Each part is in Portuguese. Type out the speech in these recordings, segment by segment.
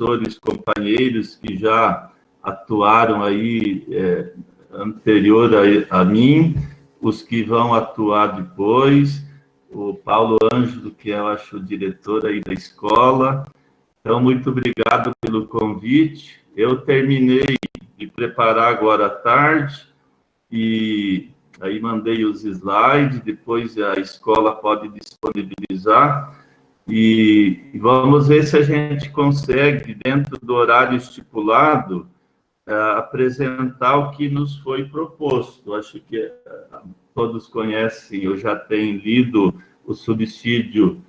professores, companheiros que já atuaram aí anterior a mim, os que vão atuar depois, o Paulo Ângelo, que eu acho o diretor aí da escola. Então, muito obrigado pelo convite. Eu terminei de preparar agora à tarde e aí mandei os slides, depois a escola pode disponibilizar e vamos ver se a gente consegue, dentro do horário estipulado, apresentar o que nos foi proposto. Acho que todos conhecem, eu já tenho lido o subsídio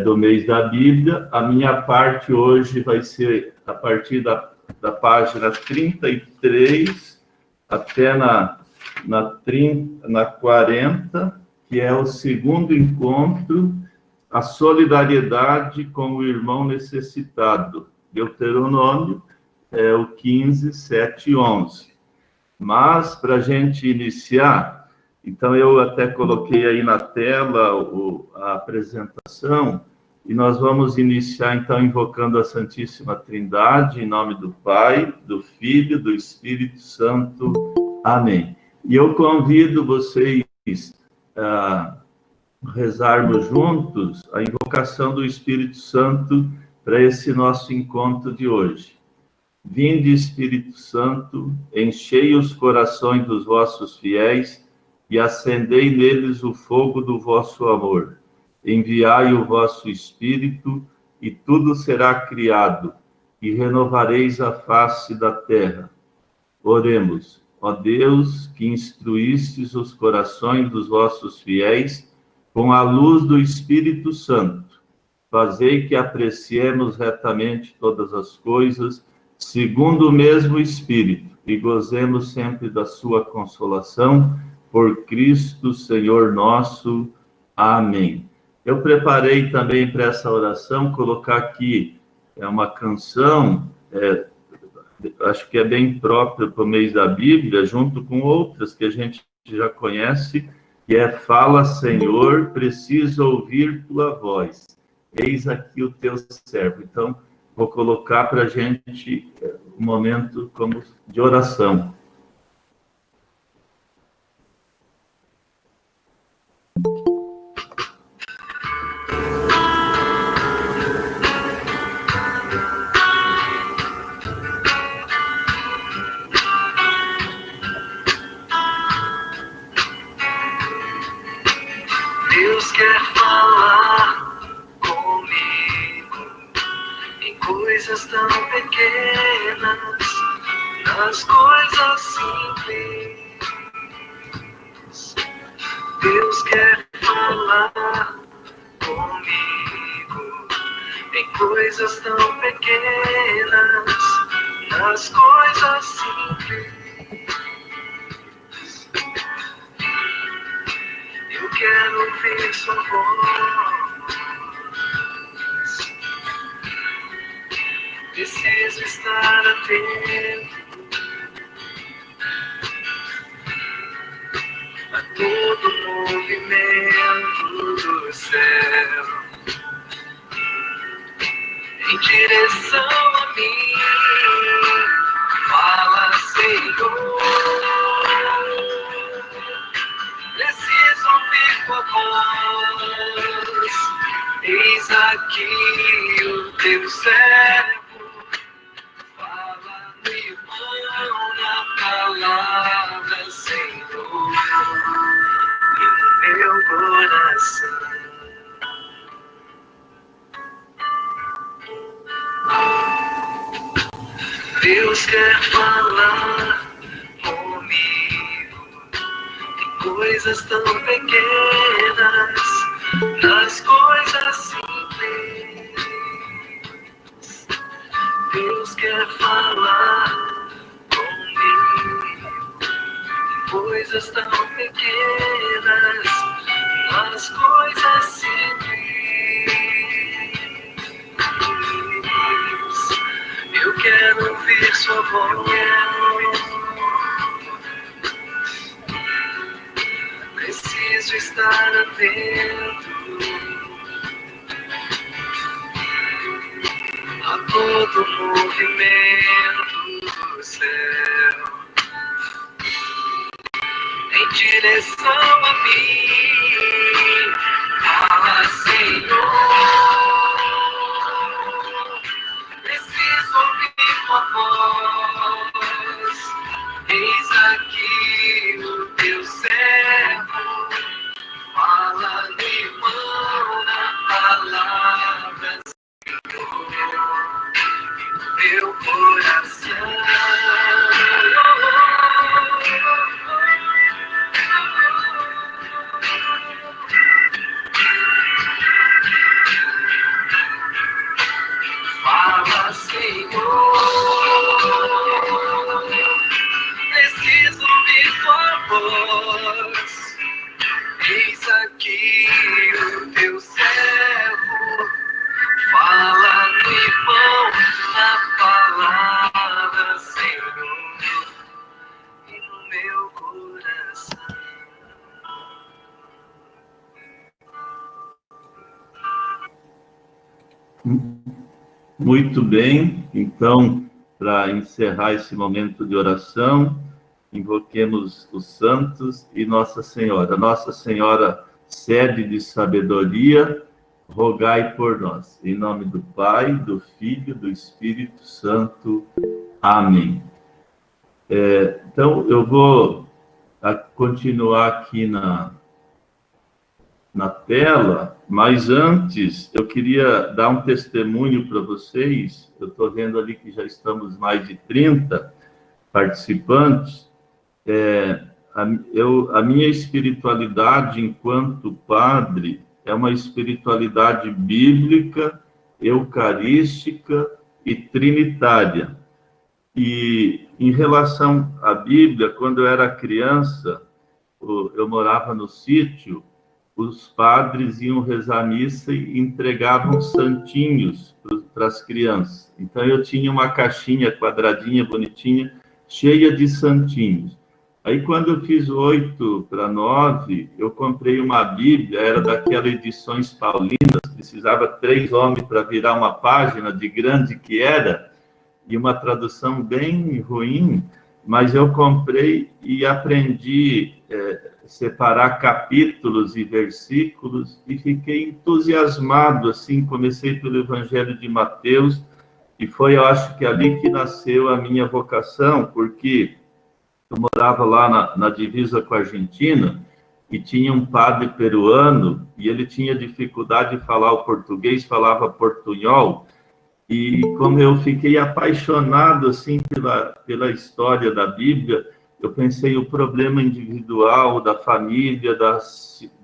do mês da Bíblia. A minha parte hoje vai ser a partir da página 33 até na 40, que é o segundo encontro, a solidariedade com o irmão necessitado. Deuteronômio, o 15, 7 e 11. Mas, para a gente iniciar, então eu até coloquei aí na tela a apresentação, e nós vamos iniciar, então, invocando a Santíssima Trindade, em nome do Pai, do Filho, do Espírito Santo. Amém. E eu convido vocês a rezarmos juntos a invocação do Espírito Santo para esse nosso encontro de hoje. Vinde, Espírito Santo, enchei os corações dos vossos fiéis e acendei neles o fogo do vosso amor. Enviai o vosso Espírito e tudo será criado, e renovareis a face da terra. Oremos. Ó Deus, que instruístes os corações dos vossos fiéis com a luz do Espírito Santo, fazei que apreciemos retamente todas as coisas, segundo o mesmo Espírito, e gozemos sempre da sua consolação, por Cristo, Senhor nosso. Amém. Eu preparei também para essa oração, colocar aqui uma canção, acho que é bem própria para o mês da Bíblia, junto com outras que a gente já conhece, que é Fala, Senhor, preciso ouvir tua voz. Eis aqui o teu servo. Então, vou colocar para a gente um momento como de oração. Deus quer falar comigo em coisas tão pequenas, nas coisas simples. Deus quer falar comigo em coisas tão pequenas, nas coisas simples. Eu quero ouvir sua voz. Preciso estar atento a todo movimento do céu em direção a mim. Fala, Senhor. Preciso ouvir tua voz. Eis aqui o teu servo. Fala no irmão, na palavra, Senhor, e no meu coração. Deus quer falar comigo em coisas tão pequenas, nas coisas simples. Deus quer falar comigo em coisas tão pequenas, nas coisas simples. Eu quero ouvir sua voz. Preciso estar atento a todo movimento do céu, em direção a mim. Fala, Senhor, preciso ouvir tua voz. Eis aqui o teu servo, fala, irmão, na palavra, Senhor, meu coração. Fala, Senhor, preciso ouvir tua voz. Eis aqui o teu servo, fala no irmão, na palavra, Senhor, e no meu coração. Muito bem, então, para encerrar esse momento de oração, invoquemos os santos e Nossa Senhora. Nossa Senhora, sede de sabedoria, rogai por nós. Em nome do Pai, do Filho, do Espírito Santo. Amém. Então, eu vou continuar aqui na tela, mas antes eu queria dar um testemunho para vocês. Eu estou vendo ali que já estamos mais de 30 participantes. A minha espiritualidade enquanto padre é uma espiritualidade bíblica, eucarística e trinitária. E em relação à Bíblia, quando eu era criança, eu morava no sítio, os padres iam rezar a missa e entregavam santinhos para as crianças. Então, eu tinha uma caixinha quadradinha, bonitinha, cheia de santinhos. Aí, quando eu fiz 8 para 9, eu comprei uma Bíblia, era daquelas edições paulinas, precisava 3 homens para virar uma página, de grande que era, e uma tradução bem ruim, mas eu comprei e aprendi separar capítulos e versículos, e fiquei entusiasmado, assim, comecei pelo Evangelho de Mateus, e foi, eu acho que ali que nasceu a minha vocação, porque eu morava lá na divisa com a Argentina, e tinha um padre peruano, e ele tinha dificuldade de falar o português, falava portunhol, e como eu fiquei apaixonado, assim, pela história da Bíblia, eu pensei o problema individual, da família,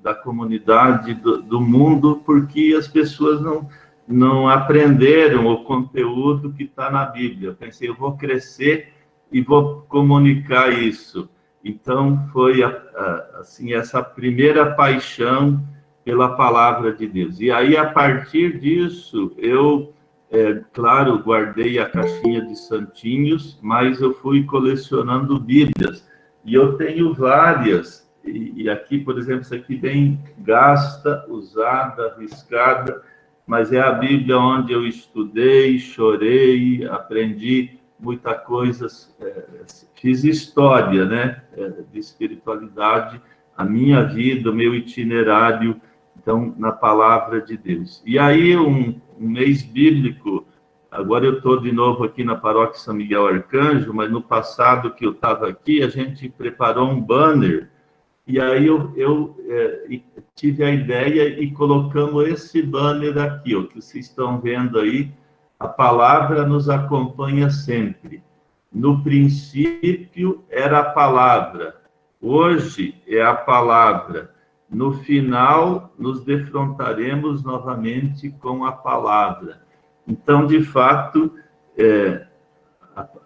da comunidade, do mundo, porque as pessoas não aprenderam o conteúdo que está na Bíblia. Eu pensei, eu vou crescer e vou comunicar isso. Então, foi assim, essa primeira paixão pela palavra de Deus. E aí, a partir disso, eu, claro, guardei a caixinha de santinhos, mas eu fui colecionando Bíblias. E eu tenho várias. E aqui, por exemplo, essa aqui bem gasta, usada, riscada, mas é a Bíblia onde eu estudei, chorei, aprendi muita coisa, fiz história, né, de espiritualidade, a minha vida, o meu itinerário, então, na palavra de Deus. E aí, um mês bíblico, agora eu estou de novo aqui na paróquia São Miguel Arcanjo, mas no passado que eu estava aqui, a gente preparou um banner, e aí eu tive a ideia e colocamos esse banner aqui, o que vocês estão vendo aí, a palavra nos acompanha sempre. No princípio era a palavra, hoje é a palavra. No final, nos defrontaremos novamente com a palavra. Então, de fato,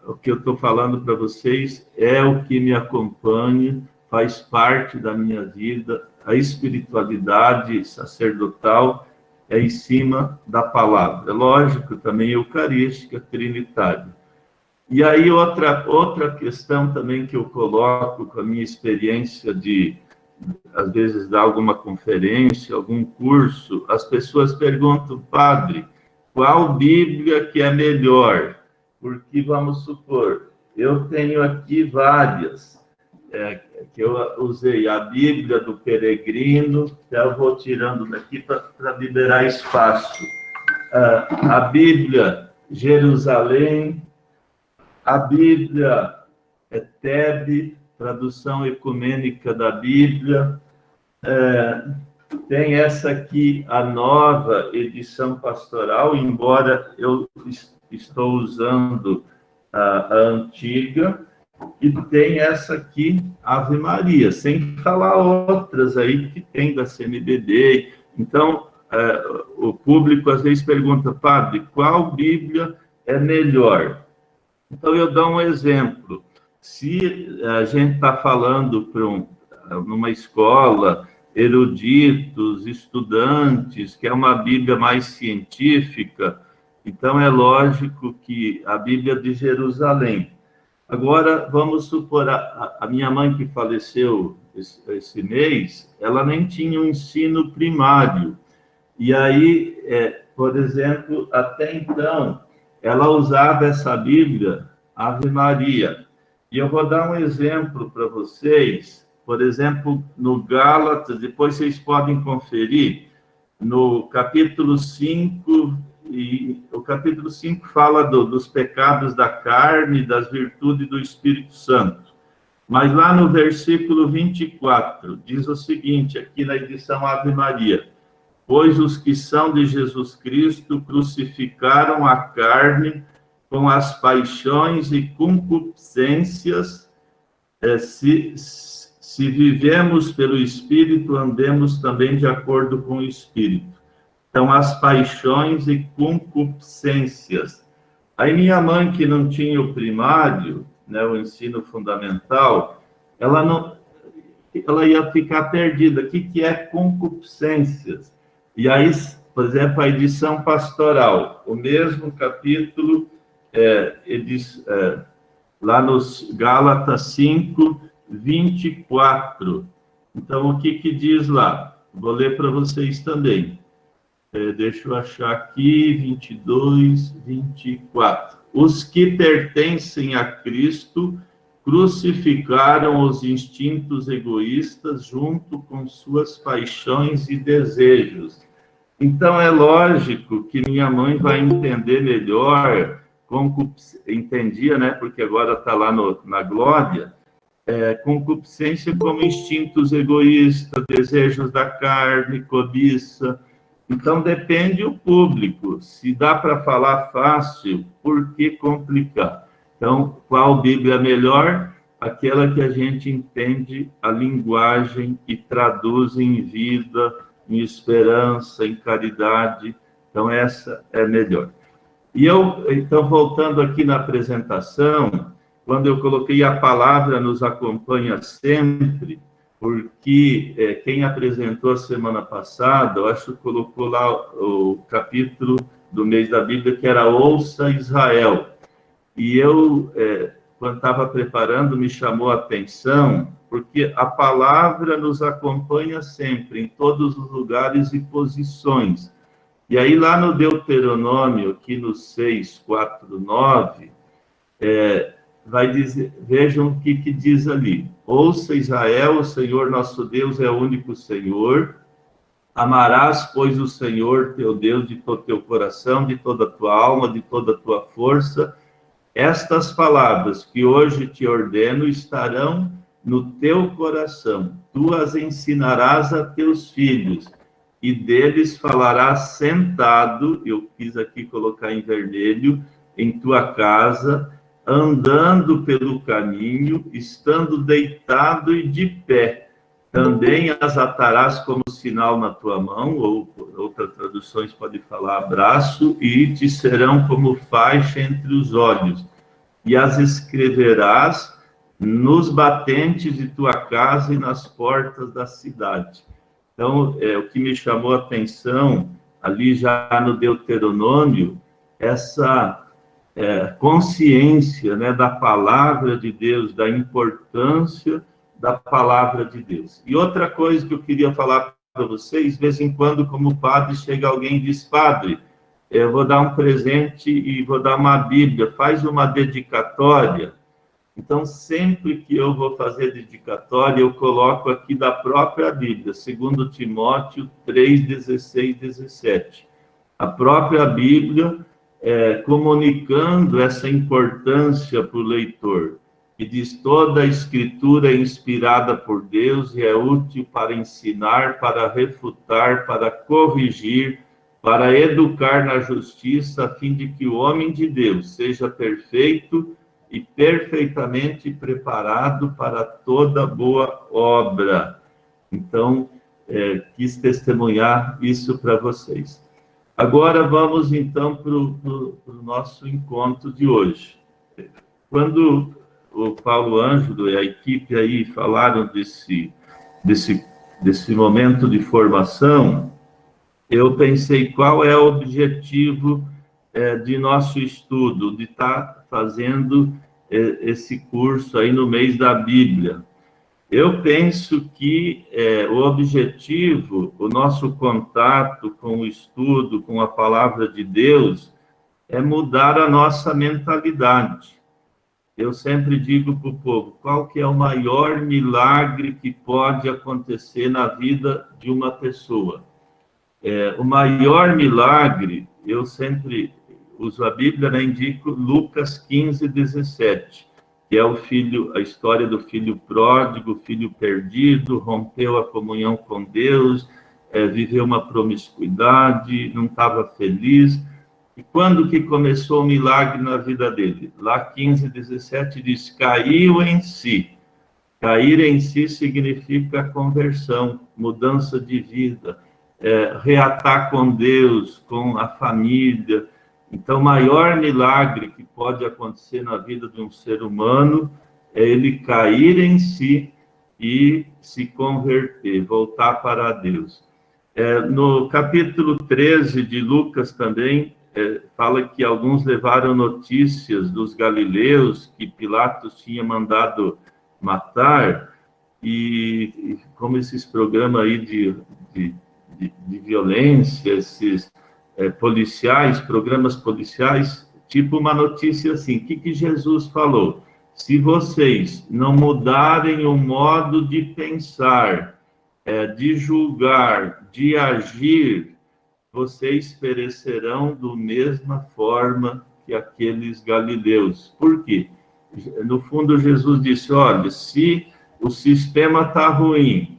o que eu estou falando para vocês é o que me acompanha, faz parte da minha vida. A espiritualidade sacerdotal é em cima da palavra. Lógico, também eucarística, trinitária. E aí, outra questão também que eu coloco com a minha experiência de, às vezes, dar alguma conferência, algum curso, as pessoas perguntam, padre, qual Bíblia que é melhor? Porque, vamos supor, eu tenho aqui várias, que eu usei a Bíblia do Peregrino, que eu vou tirando daqui para liberar espaço. A Bíblia Jerusalém, a Bíblia Tebe, tradução ecumênica da Bíblia, tem essa aqui, a nova edição pastoral, embora eu estou usando a antiga, e tem essa aqui, Ave Maria, sem falar outras aí que tem da CNBB. Então, o público às vezes pergunta, padre, qual Bíblia é melhor? Então, eu dou um exemplo. Se a gente está falando numa escola, eruditos, estudantes, que é uma Bíblia mais científica, então é lógico que a Bíblia de Jerusalém. Agora, vamos supor, a minha mãe que faleceu esse mês, ela nem tinha um ensino primário. E aí, por exemplo, até então, ela usava essa Bíblia, Ave Maria. E eu vou dar um exemplo para vocês, por exemplo, no Gálatas, depois vocês podem conferir, no capítulo 5, e o capítulo 5 fala dos pecados da carne, das virtudes do Espírito Santo. Mas lá no versículo 24, diz o seguinte, aqui na edição Ave Maria, pois os que são de Jesus Cristo crucificaram a carne com as paixões e concupiscências, se vivemos pelo Espírito, andemos também de acordo com o Espírito. Então, as paixões e concupiscências. Aí minha mãe, que não tinha o primário, né, o ensino fundamental, ela ia ficar perdida. O que é concupiscências? E aí, por exemplo, a edição pastoral, o mesmo capítulo, lá nos Gálatas 5, 24. Então, o que diz lá? Vou ler para vocês também. Deixa eu achar aqui, 22, 24. Os que pertencem a Cristo crucificaram os instintos egoístas junto com suas paixões e desejos. Então, é lógico que minha mãe vai entender melhor, entendia, né? Porque agora está lá na Glória, concupiscência como instintos egoístas, desejos da carne, cobiça. Então, depende do público. Se dá para falar fácil, por que complicar? Então, qual Bíblia é melhor? Aquela que a gente entende a linguagem e traduz em vida, em esperança, em caridade. Então, essa é melhor. E então, voltando aqui na apresentação, quando eu coloquei a palavra nos acompanha sempre, porque quem apresentou a semana passada, eu acho que colocou lá o capítulo do mês da Bíblia, que era Ouça Israel. E eu, quando estava preparando, me chamou a atenção, porque a palavra nos acompanha sempre, em todos os lugares e posições. E aí, lá no Deuteronômio, aqui no 6, 4, 9, vai dizer, vejam o que diz ali. Ouça Israel, o Senhor nosso Deus é o único Senhor. Amarás, pois, o Senhor teu Deus de todo teu coração, de toda a tua alma, de toda a tua força. Estas palavras que hoje te ordeno estarão no teu coração. Tu as ensinarás a teus filhos, e deles falarás sentado, eu quis aqui colocar em vermelho, em tua casa, andando pelo caminho, estando deitado e de pé. Também as atarás como sinal na tua mão, ou outras traduções podem falar braço, e te serão como faixa entre os olhos. E as escreverás nos batentes de tua casa e nas portas da cidade. Então, o que me chamou a atenção, ali já no Deuteronômio, essa consciência, né, da palavra de Deus, da importância da palavra de Deus. E outra coisa que eu queria falar para vocês, de vez em quando, como padre, chega alguém e diz, padre, eu vou dar um presente e vou dar uma Bíblia, faz uma dedicatória. Então, sempre que eu vou fazer dedicatória, eu coloco aqui da própria Bíblia, 2 Timóteo 3, 16, 17. A própria Bíblia comunicando essa importância para o leitor, que diz: toda a Escritura é inspirada por Deus e é útil para ensinar, para refutar, para corrigir, para educar na justiça, a fim de que o homem de Deus seja perfeito e perfeitamente preparado para toda boa obra. Então, quis testemunhar isso para vocês. Agora vamos, então, para o nosso encontro de hoje. Quando o Paulo Ângelo e a equipe aí falaram desse momento de formação, eu pensei qual é o objetivo de nosso estudo, de estar fazendo esse curso aí no mês da Bíblia. Eu penso que o objetivo, o nosso contato com o estudo, com a palavra de Deus, é mudar a nossa mentalidade. Eu sempre digo para o povo, qual que é o maior milagre que pode acontecer na vida de uma pessoa? O maior milagre, eu sempre uso a Bíblia, né, indico Lucas 15, 17. Que é a história do filho pródigo, filho perdido, rompeu a comunhão com Deus, viveu uma promiscuidade, não estava feliz. E quando que começou o milagre na vida dele? Lá 15, 17 diz, caiu em si. Cair em si significa conversão, mudança de vida, reatar com Deus, com a família. Então, o maior milagre que pode acontecer na vida de um ser humano é ele cair em si e se converter, voltar para Deus. No capítulo 13 de Lucas também, fala que alguns levaram notícias dos galileus que Pilatos tinha mandado matar, e como esses programas aí de violência, esses policiais, programas policiais, tipo uma notícia assim, o que Jesus falou? Se vocês não mudarem o modo de pensar, de julgar, de agir, vocês perecerão da mesma forma que aqueles galileus. Por quê? No fundo, Jesus disse, olha, se o sistema está ruim,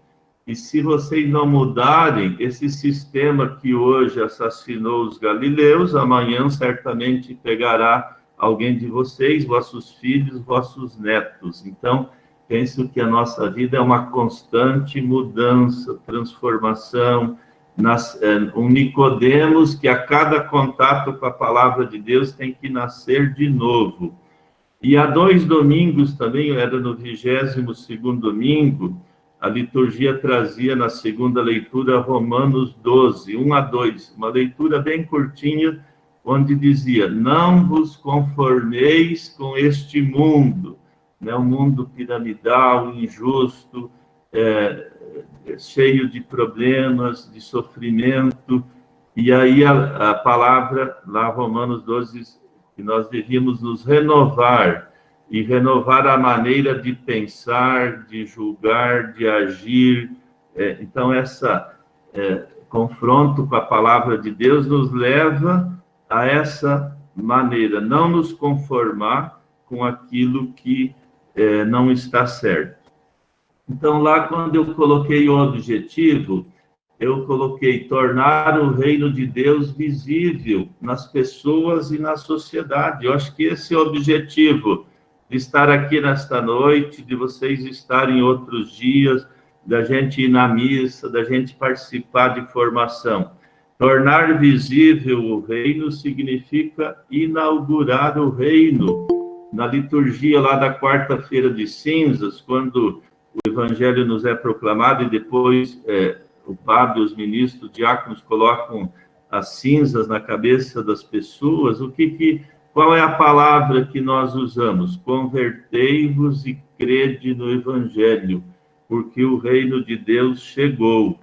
e se vocês não mudarem, esse sistema que hoje assassinou os galileus, amanhã certamente pegará alguém de vocês, vossos filhos, vossos netos. Então, penso que a nossa vida é uma constante mudança, transformação, um Nicodemos que a cada contato com a palavra de Deus tem que nascer de novo. E há 2 domingos também, era no 22º domingo, a liturgia trazia na segunda leitura Romanos 12, 1 a 2, uma leitura bem curtinha, onde dizia, não vos conformeis com este mundo, né? Um mundo piramidal, injusto, cheio de problemas, de sofrimento, e aí a palavra, lá Romanos 12, que nós devíamos nos renovar, e renovar a maneira de pensar, de julgar, de agir. Então, esse confronto com a palavra de Deus nos leva a essa maneira, não nos conformar com aquilo que não está certo. Então, lá quando eu coloquei o objetivo, eu coloquei tornar o reino de Deus visível nas pessoas e na sociedade. Eu acho que esse é o objetivo de estar aqui nesta noite, de vocês estarem outros dias, da gente ir na missa, da gente participar de formação. Tornar visível o reino significa inaugurar o reino. Na liturgia lá da quarta-feira de cinzas, quando o evangelho nos é proclamado e depois o padre, os ministros, diáconos colocam as cinzas na cabeça das pessoas, qual é a palavra que nós usamos? Convertei-vos e crede no evangelho, porque o reino de Deus chegou.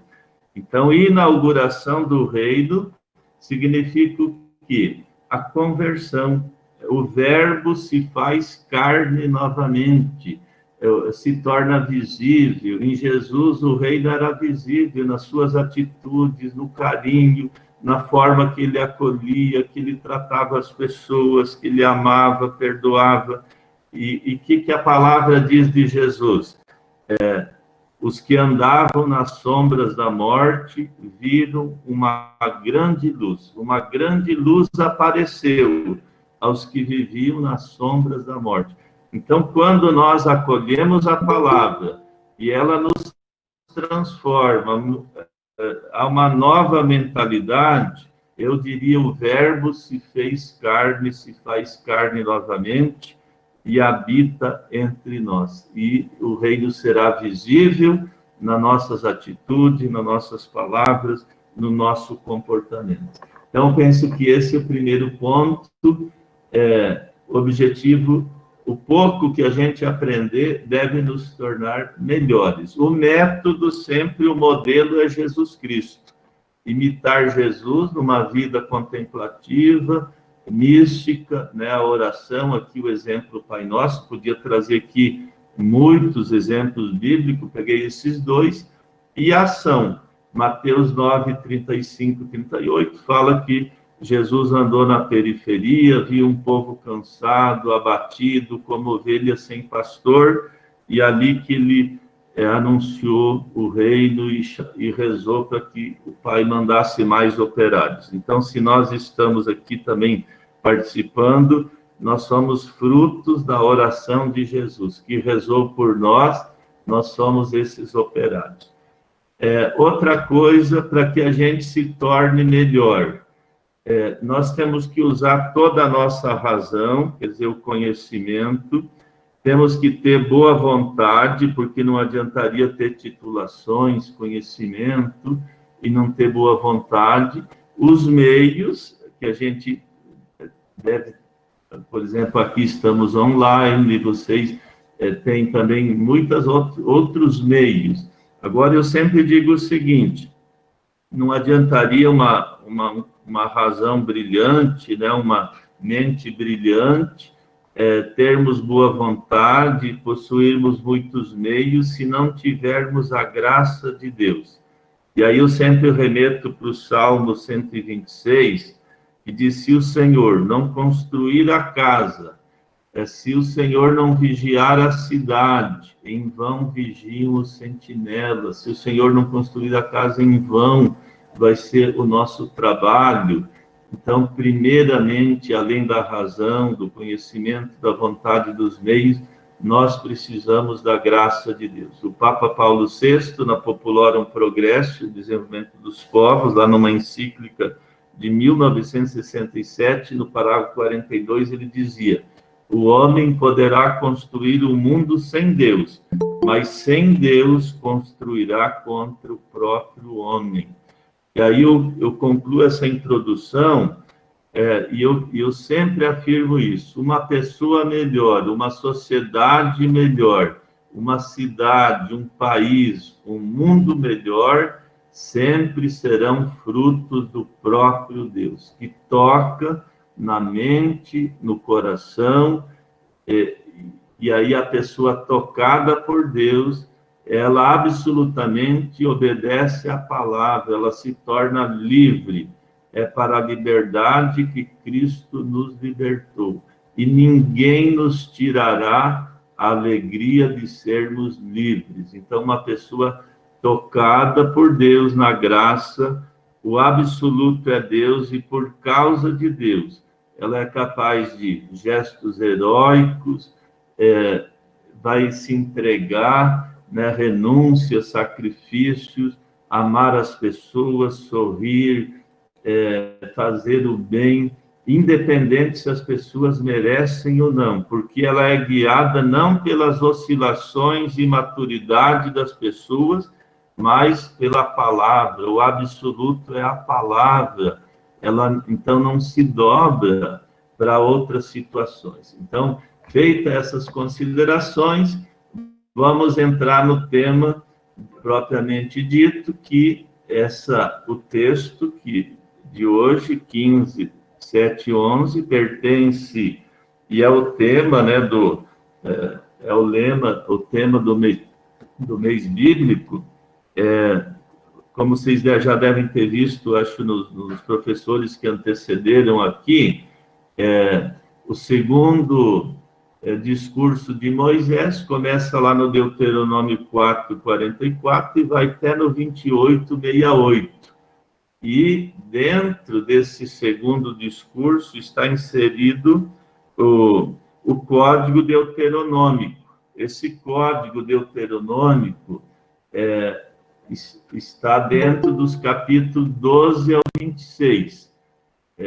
Então, inauguração do reino significa o quê? A conversão. O verbo se faz carne novamente, se torna visível. Em Jesus, o reino era visível nas suas atitudes, no carinho, na forma que ele acolhia, que ele tratava as pessoas, que ele amava, perdoava. E que a palavra diz de Jesus? Os que andavam nas sombras da morte viram uma grande luz. Uma grande luz apareceu aos que viviam nas sombras da morte. Então, quando nós acolhemos a palavra e ela nos transforma, há uma nova mentalidade, eu diria, o verbo se fez carne, se faz carne novamente e habita entre nós. E o reino será visível nas nossas atitudes, nas nossas palavras, no nosso comportamento. Então, penso que esse é o primeiro ponto, objetivo. O pouco que a gente aprender deve nos tornar melhores. O método, sempre o modelo é Jesus Cristo. Imitar Jesus numa vida contemplativa, mística, né? A oração, aqui o exemplo Pai Nosso, podia trazer aqui muitos exemplos bíblicos, peguei esses dois, e a ação. Mateus 9, 35, 38, fala que Jesus andou na periferia, viu um povo cansado, abatido, como ovelha sem pastor, e ali que ele anunciou o reino e rezou para que o Pai mandasse mais operários. Então, se nós estamos aqui também participando, nós somos frutos da oração de Jesus, que rezou por nós, nós somos esses operários. Outra coisa, para que a gente se torne melhor, nós temos que usar toda a nossa razão, quer dizer, o conhecimento, temos que ter boa vontade, porque não adiantaria ter titulações, conhecimento, e não ter boa vontade. Os meios que a gente deve, por exemplo, aqui estamos online, vocês têm também muitos outros meios. Agora, eu sempre digo o seguinte, não adiantaria uma razão brilhante, né, uma mente brilhante, termos boa vontade, possuirmos muitos meios, se não tivermos a graça de Deus. E aí eu sempre remeto para o Salmo 126, que diz, se o Senhor não construir a casa, se o Senhor não vigiar a cidade, em vão vigiam os sentinelas. Se o Senhor não construir a casa, em vão vai ser o nosso trabalho. Então, primeiramente, além da razão, do conhecimento, da vontade dos meios, nós precisamos da graça de Deus. O Papa Paulo VI, na Populorum Progressio, Desenvolvimento dos Povos, lá numa encíclica de 1967, no parágrafo 42, ele dizia, o homem poderá construir o mundo sem Deus, mas sem Deus construirá contra o próprio homem. E aí eu concluo essa introdução, e eu sempre afirmo isso, uma pessoa melhor, uma sociedade melhor, uma cidade, um país, um mundo melhor, sempre serão frutos do próprio Deus, que toca na mente, no coração, e aí a pessoa tocada por Deus, ela absolutamente obedece à palavra, ela se torna livre. É para a liberdade que Cristo nos libertou. E ninguém nos tirará a alegria de sermos livres. Então, uma pessoa tocada por Deus na graça, o absoluto é Deus, e por causa de Deus, ela é capaz de gestos heróicos, vai se entregar, né, renúncia, sacrifícios, amar as pessoas, sorrir, fazer o bem, independente se as pessoas merecem ou não, porque ela é guiada não pelas oscilações e maturidade das pessoas, mas pela palavra. O absoluto é a palavra. Ela, então, não se dobra para outras situações. Então, feitas essas considerações, vamos entrar no tema propriamente dito, que o texto de hoje, 15, 7:11, pertence, e é o tema, né, o tema do mês bíblico. Como vocês já devem ter visto, acho, nos professores que antecederam aqui, o segundo discurso de Moisés começa lá no Deuteronômio 4:44 e vai até no 28:68. E dentro desse segundo discurso está inserido o Código Deuteronômico. Esse Código Deuteronômico está dentro dos capítulos 12 ao 26.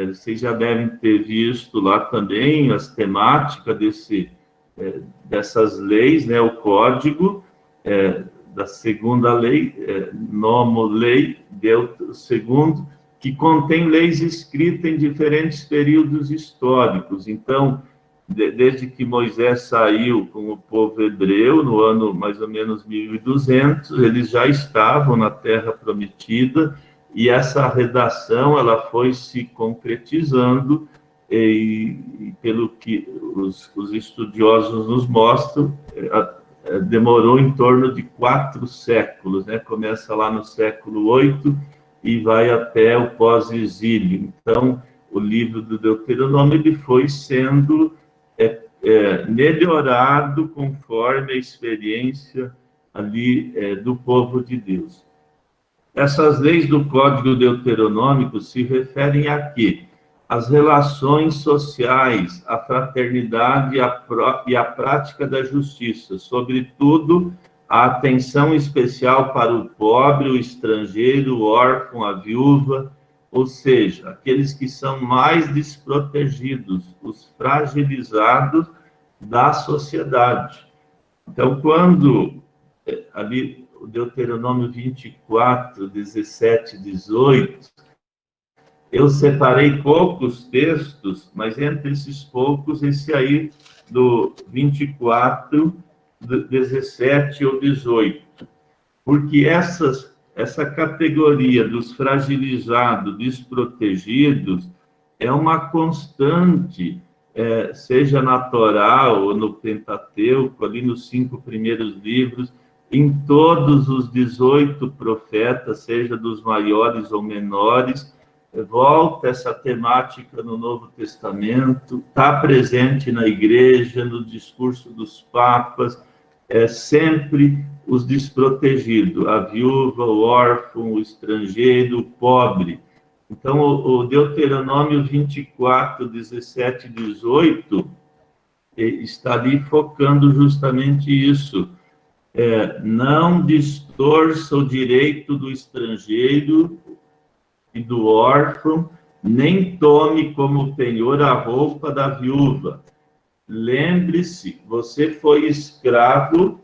Vocês já devem ter visto lá também as temáticas dessas leis, né? O código da segunda lei, nomo lei, segundo, que contém leis escritas em diferentes períodos históricos. Então, desde que Moisés saiu com o povo hebreu, no ano mais ou menos 1200, eles já estavam na Terra Prometida, e essa redação ela foi se concretizando, e pelo que os estudiosos nos mostram, demorou em torno de 4 séculos, né? Começa lá no século 8 e vai até o pós-exílio. Então, o livro do Deuteronômio ele foi sendo melhorado conforme a experiência ali do povo de Deus. Essas leis do Código Deuteronômico se referem a quê? As relações sociais, a fraternidade e a prática da justiça, sobretudo a atenção especial para o pobre, o estrangeiro, o órfão, a viúva, ou seja, aqueles que são mais desprotegidos, os fragilizados da sociedade. Então, quando ali o Deuteronômio 24, 17, 18, eu separei poucos textos, mas entre esses poucos, esse aí do 24, 17 ou 18, porque essa categoria dos fragilizados, desprotegidos, é uma constante, seja na Torá ou no Pentateuco, ali nos 5 primeiros livros, em todos os 18 profetas, seja dos maiores ou menores, volta essa temática no Novo Testamento, está presente na igreja, no discurso dos papas, sempre os desprotegidos, a viúva, o órfão, o estrangeiro, o pobre. Então, o Deuteronômio 24, 17 e 18 está ali focando justamente isso. Não distorça o direito do estrangeiro e do órfão, nem tome como penhor a roupa da viúva. Lembre-se, você foi escravo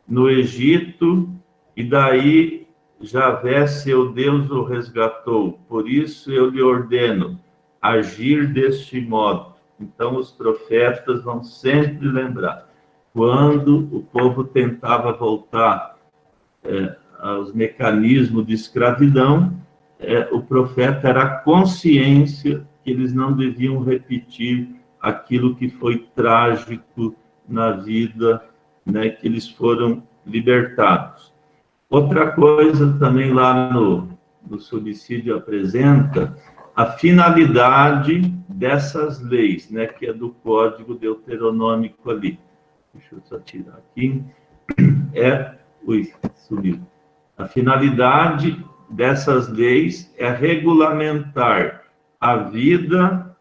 no Egito, e daí Javé, seu Deus, o resgatou. Por isso eu lhe ordeno agir deste modo. Então os profetas vão sempre lembrar. Quando o povo tentava voltar aos mecanismos de escravidão, o profeta era a consciência que eles não deviam repetir aquilo que foi trágico na vida, né, que eles foram libertados. Outra coisa também lá no subsídio apresenta a finalidade dessas leis, né, que é do Código Deuteronômico ali. Deixa eu só tirar aqui. Subiu. A finalidade dessas leis é regulamentar a vida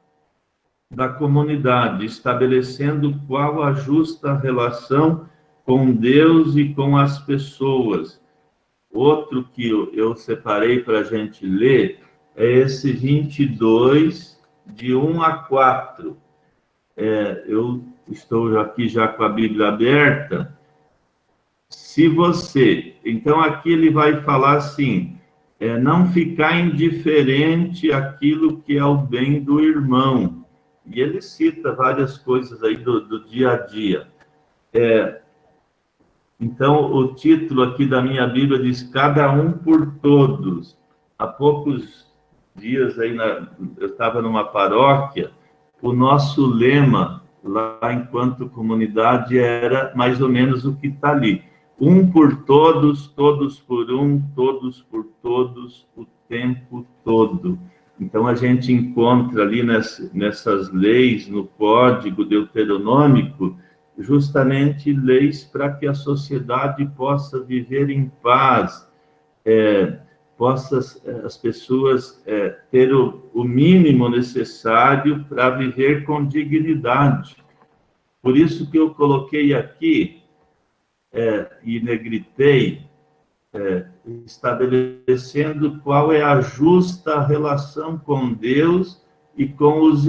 da comunidade, estabelecendo qual a justa relação com Deus e com as pessoas. Outro que eu separei para a gente ler é esse 22, de 1 a 4. Eu estou aqui já com a Bíblia aberta. Se você... Então, aqui ele vai falar assim, não ficar indiferente àquilo que é o bem do irmão. E ele cita várias coisas aí do dia a dia. Então, o título aqui da minha Bíblia diz, cada um por todos. Há poucos dias aí, eu estava numa paróquia, o nosso lema lá enquanto comunidade era mais ou menos o que está ali. Um por todos, todos por um, todos por todos, o tempo todo. Então, a gente encontra ali nessas leis, no Código Deuteronômico, justamente leis para que a sociedade possa viver em paz, possa as pessoas ter o mínimo necessário para viver com dignidade. Por isso que eu coloquei aqui, e negritei, estabelecendo qual é a justa relação com Deus e com os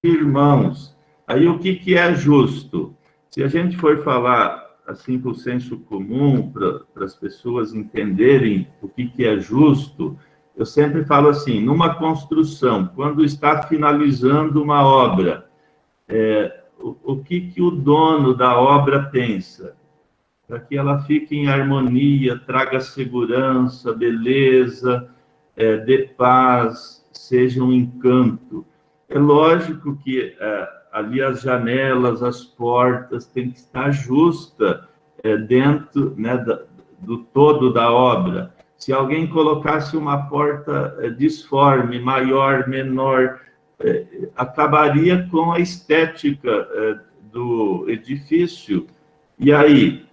irmãos. Aí, o que é justo? Se a gente for falar assim por senso comum, para as pessoas entenderem o que é justo, eu sempre falo assim, numa construção, quando está finalizando uma obra, o que o dono da obra pensa? Para que ela fique em harmonia, traga segurança, beleza, dê paz, seja um encanto. É lógico que ali as janelas, as portas, tem que estar justa dentro, né, do todo da obra. Se alguém colocasse uma porta disforme, maior, menor, acabaria com a estética do edifício. E aí,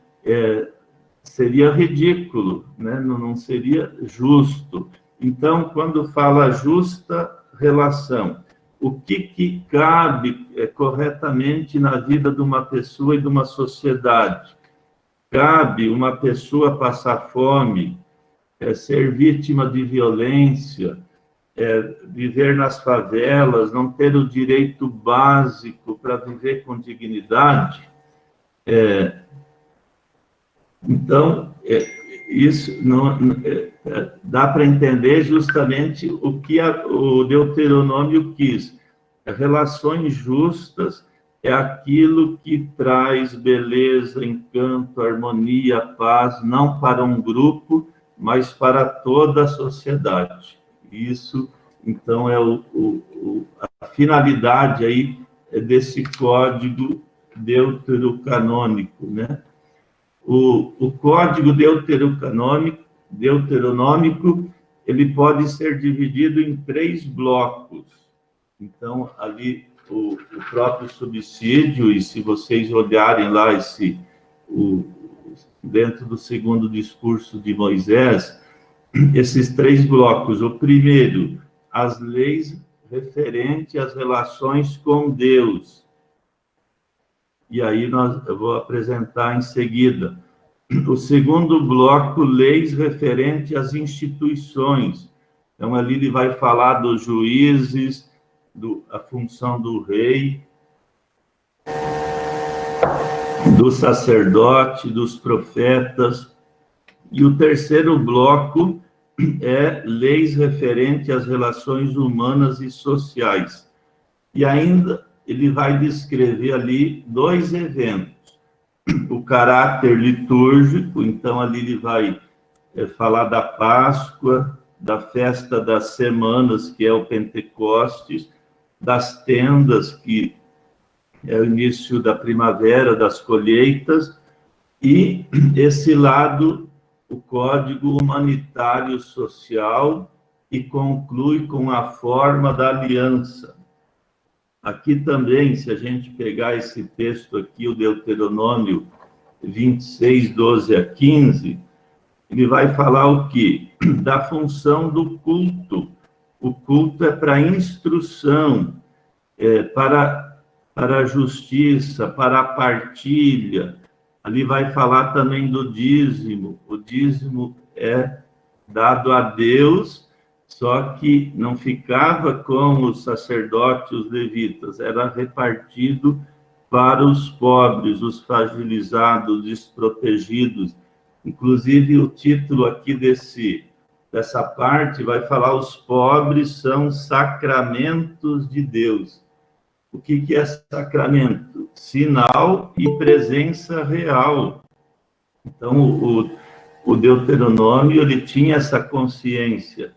seria ridículo, né? Não seria justo. Então, quando fala justa relação, o que cabe corretamente na vida de uma pessoa e de uma sociedade? Cabe uma pessoa passar fome, ser vítima de violência, viver nas favelas, não ter o direito básico para viver com dignidade? Então, isso não dá para entender justamente o que o Deuteronômio quis. Relações justas é aquilo que traz beleza, encanto, harmonia, paz, não para um grupo, mas para toda a sociedade. Isso, então, é a finalidade aí desse código deuterocanônico, né? O código deuteronômico, ele pode ser dividido em 3 blocos. Então, ali, o próprio subsídio, e se vocês olharem lá dentro do segundo discurso de Moisés, esses 3 blocos. O primeiro, as leis referentes às relações com Deus. E aí eu vou apresentar em seguida. O segundo bloco, leis referentes às instituições. Então, ali ele vai falar dos juízes, a função do rei, do sacerdote, dos profetas. E o terceiro bloco é leis referentes às relações humanas e sociais. E ainda ele vai descrever ali 2 eventos. O caráter litúrgico, então ali ele vai falar da Páscoa, da festa das semanas, que é o Pentecostes, das tendas, que é o início da primavera, das colheitas, e esse lado, o Código Humanitário Social, e conclui com a forma da aliança. Aqui também, se a gente pegar esse texto aqui, o Deuteronômio 26, 12 a 15, ele vai falar o quê? Da função do culto. O culto é para instrução, para a justiça, para a partilha. Ali vai falar também do dízimo. O dízimo é dado a Deus, só que não ficava com os sacerdotes, os levitas, era repartido para os pobres, os fragilizados, desprotegidos. Inclusive, o título aqui dessa parte vai falar: os pobres são sacramentos de Deus. O que é sacramento? Sinal e presença real. Então, o Deuteronômio, ele tinha essa consciência.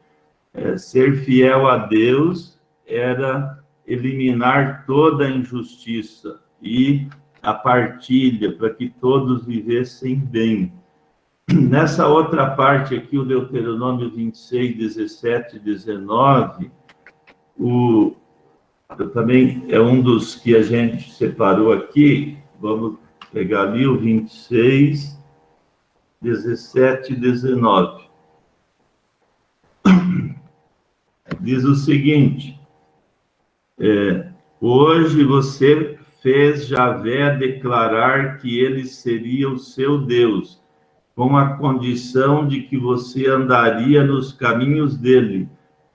ser fiel a Deus era eliminar toda a injustiça e a partilha, para que todos vivessem bem. Nessa outra parte aqui, o Deuteronômio 26, 17 e 19, também é um dos que a gente separou aqui. Vamos pegar ali o 26, 17 e 19. Diz o seguinte: hoje você fez Javé declarar que ele seria o seu Deus, com a condição de que você andaria nos caminhos dele,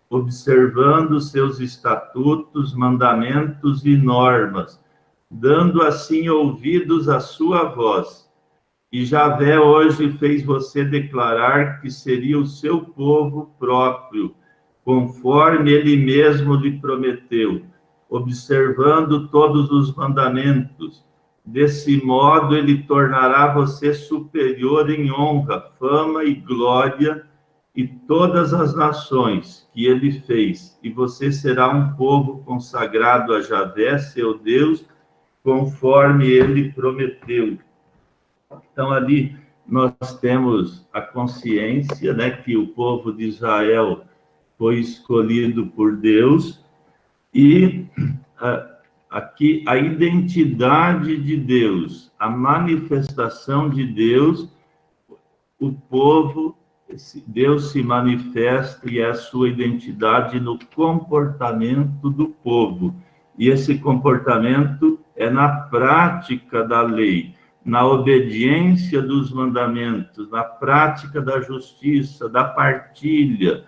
observando seus estatutos, mandamentos e normas, dando assim ouvidos à sua voz. E Javé hoje fez você declarar que seria o seu povo próprio, conforme ele mesmo lhe prometeu, observando todos os mandamentos. Desse modo, ele tornará você superior em honra, fama e glória e todas as nações que ele fez, e você será um povo consagrado a Javé, seu Deus, conforme ele prometeu. Então, ali nós temos a consciência, né, que o povo de Israel foi escolhido por Deus, e aqui a identidade de Deus, a manifestação de Deus, o povo, Deus se manifesta e é a sua identidade no comportamento do povo. E esse comportamento é na prática da lei, na obediência dos mandamentos, na prática da justiça, da partilha.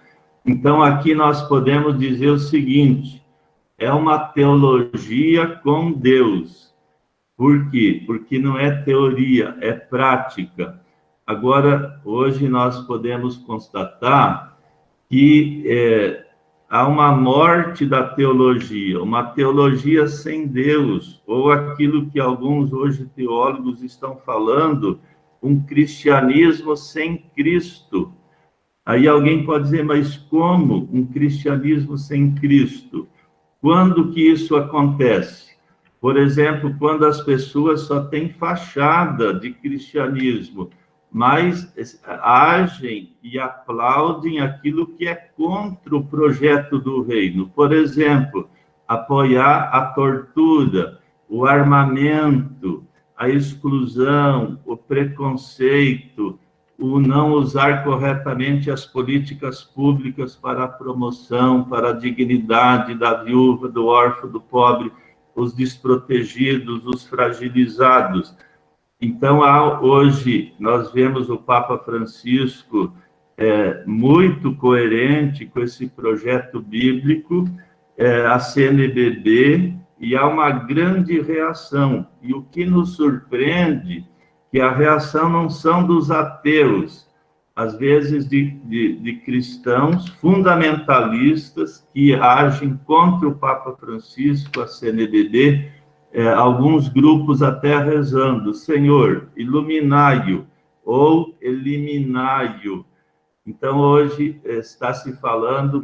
Então, aqui nós podemos dizer o seguinte: é uma teologia com Deus. Por quê? Porque não é teoria, é prática. Agora, hoje nós podemos constatar que há uma morte da teologia, uma teologia sem Deus, ou aquilo que alguns hoje teólogos estão falando, um cristianismo sem Cristo. Aí alguém pode dizer, mas como um cristianismo sem Cristo? Quando que isso acontece? Por exemplo, quando as pessoas só têm fachada de cristianismo, mas agem e aplaudem aquilo que é contra o projeto do reino. Por exemplo, apoiar a tortura, o armamento, a exclusão, o preconceito, o não usar corretamente as políticas públicas para a promoção, para a dignidade da viúva, do órfão, do pobre, os desprotegidos, os fragilizados. Então, hoje, nós vemos o Papa Francisco muito coerente com esse projeto bíblico, a CNBB, e há uma grande reação. E o que nos surpreende que a reação não são dos ateus, às vezes de cristãos fundamentalistas que agem contra o Papa Francisco, a CNBB, alguns grupos até rezando, Senhor, iluminai-o ou eliminai-o. Então, hoje está se falando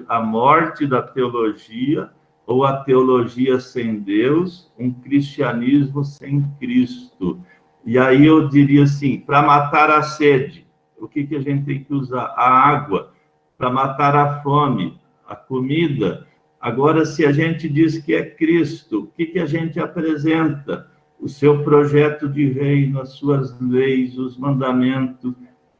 a morte da teologia, ou a teologia sem Deus, um cristianismo sem Cristo. E aí eu diria assim, para matar a sede, o que a gente tem que usar? A água. Para matar a fome, a comida. Agora, se a gente diz que é Cristo, o que a gente apresenta? O seu projeto de reino, as suas leis, os mandamentos.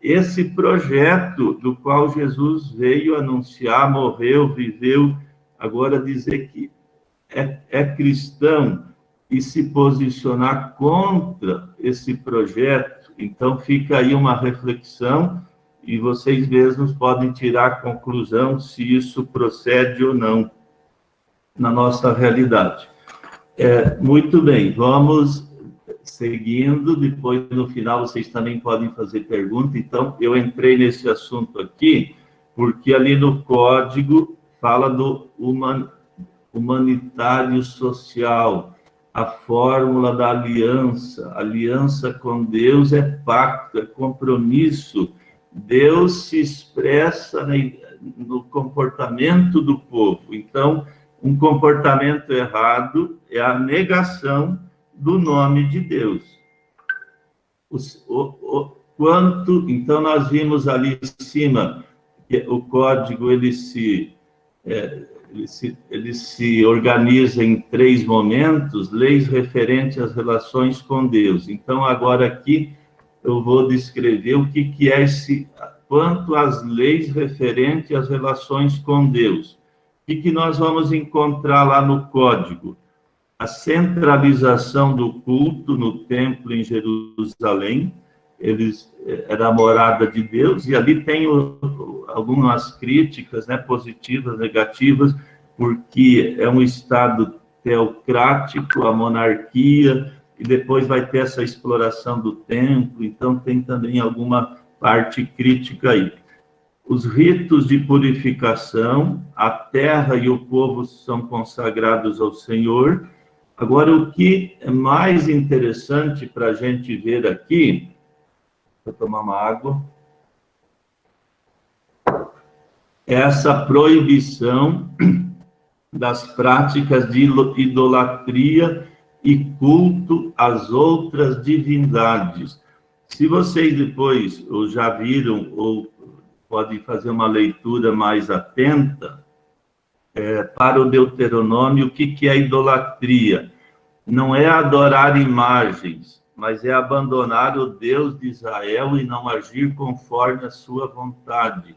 Esse projeto do qual Jesus veio anunciar, morreu, viveu, agora dizer que é cristão e se posicionar contra esse projeto, então fica aí uma reflexão e vocês mesmos podem tirar a conclusão se isso procede ou não na nossa realidade. Muito bem, vamos seguindo, depois no final vocês também podem fazer pergunta. Então, eu entrei nesse assunto aqui, porque ali no código fala do humanitário social, a fórmula da aliança. Aliança com Deus é pacto, é compromisso. Deus se expressa no comportamento do povo. Então, um comportamento errado é a negação do nome de Deus. Então, nós vimos ali em cima que o código ele se organiza em 3 momentos: leis referentes às relações com Deus. Então, agora aqui eu vou descrever o que é quanto às leis referentes às relações com Deus. O que nós vamos encontrar lá no código? A centralização do culto no templo em Jerusalém. Era a morada de Deus, e ali tem algumas críticas, né, positivas, negativas, porque é um Estado teocrático, a monarquia, e depois vai ter essa exploração do templo, então tem também alguma parte crítica aí. Os ritos de purificação, a terra e o povo são consagrados ao Senhor. Agora, o que é mais interessante para a gente ver aqui, vou tomar uma água, essa proibição das práticas de idolatria e culto às outras divindades. Se vocês depois ou já viram, ou podem fazer uma leitura mais atenta, para o Deuteronômio, o que é idolatria? Não é adorar imagens, mas é abandonar o Deus de Israel e não agir conforme a sua vontade.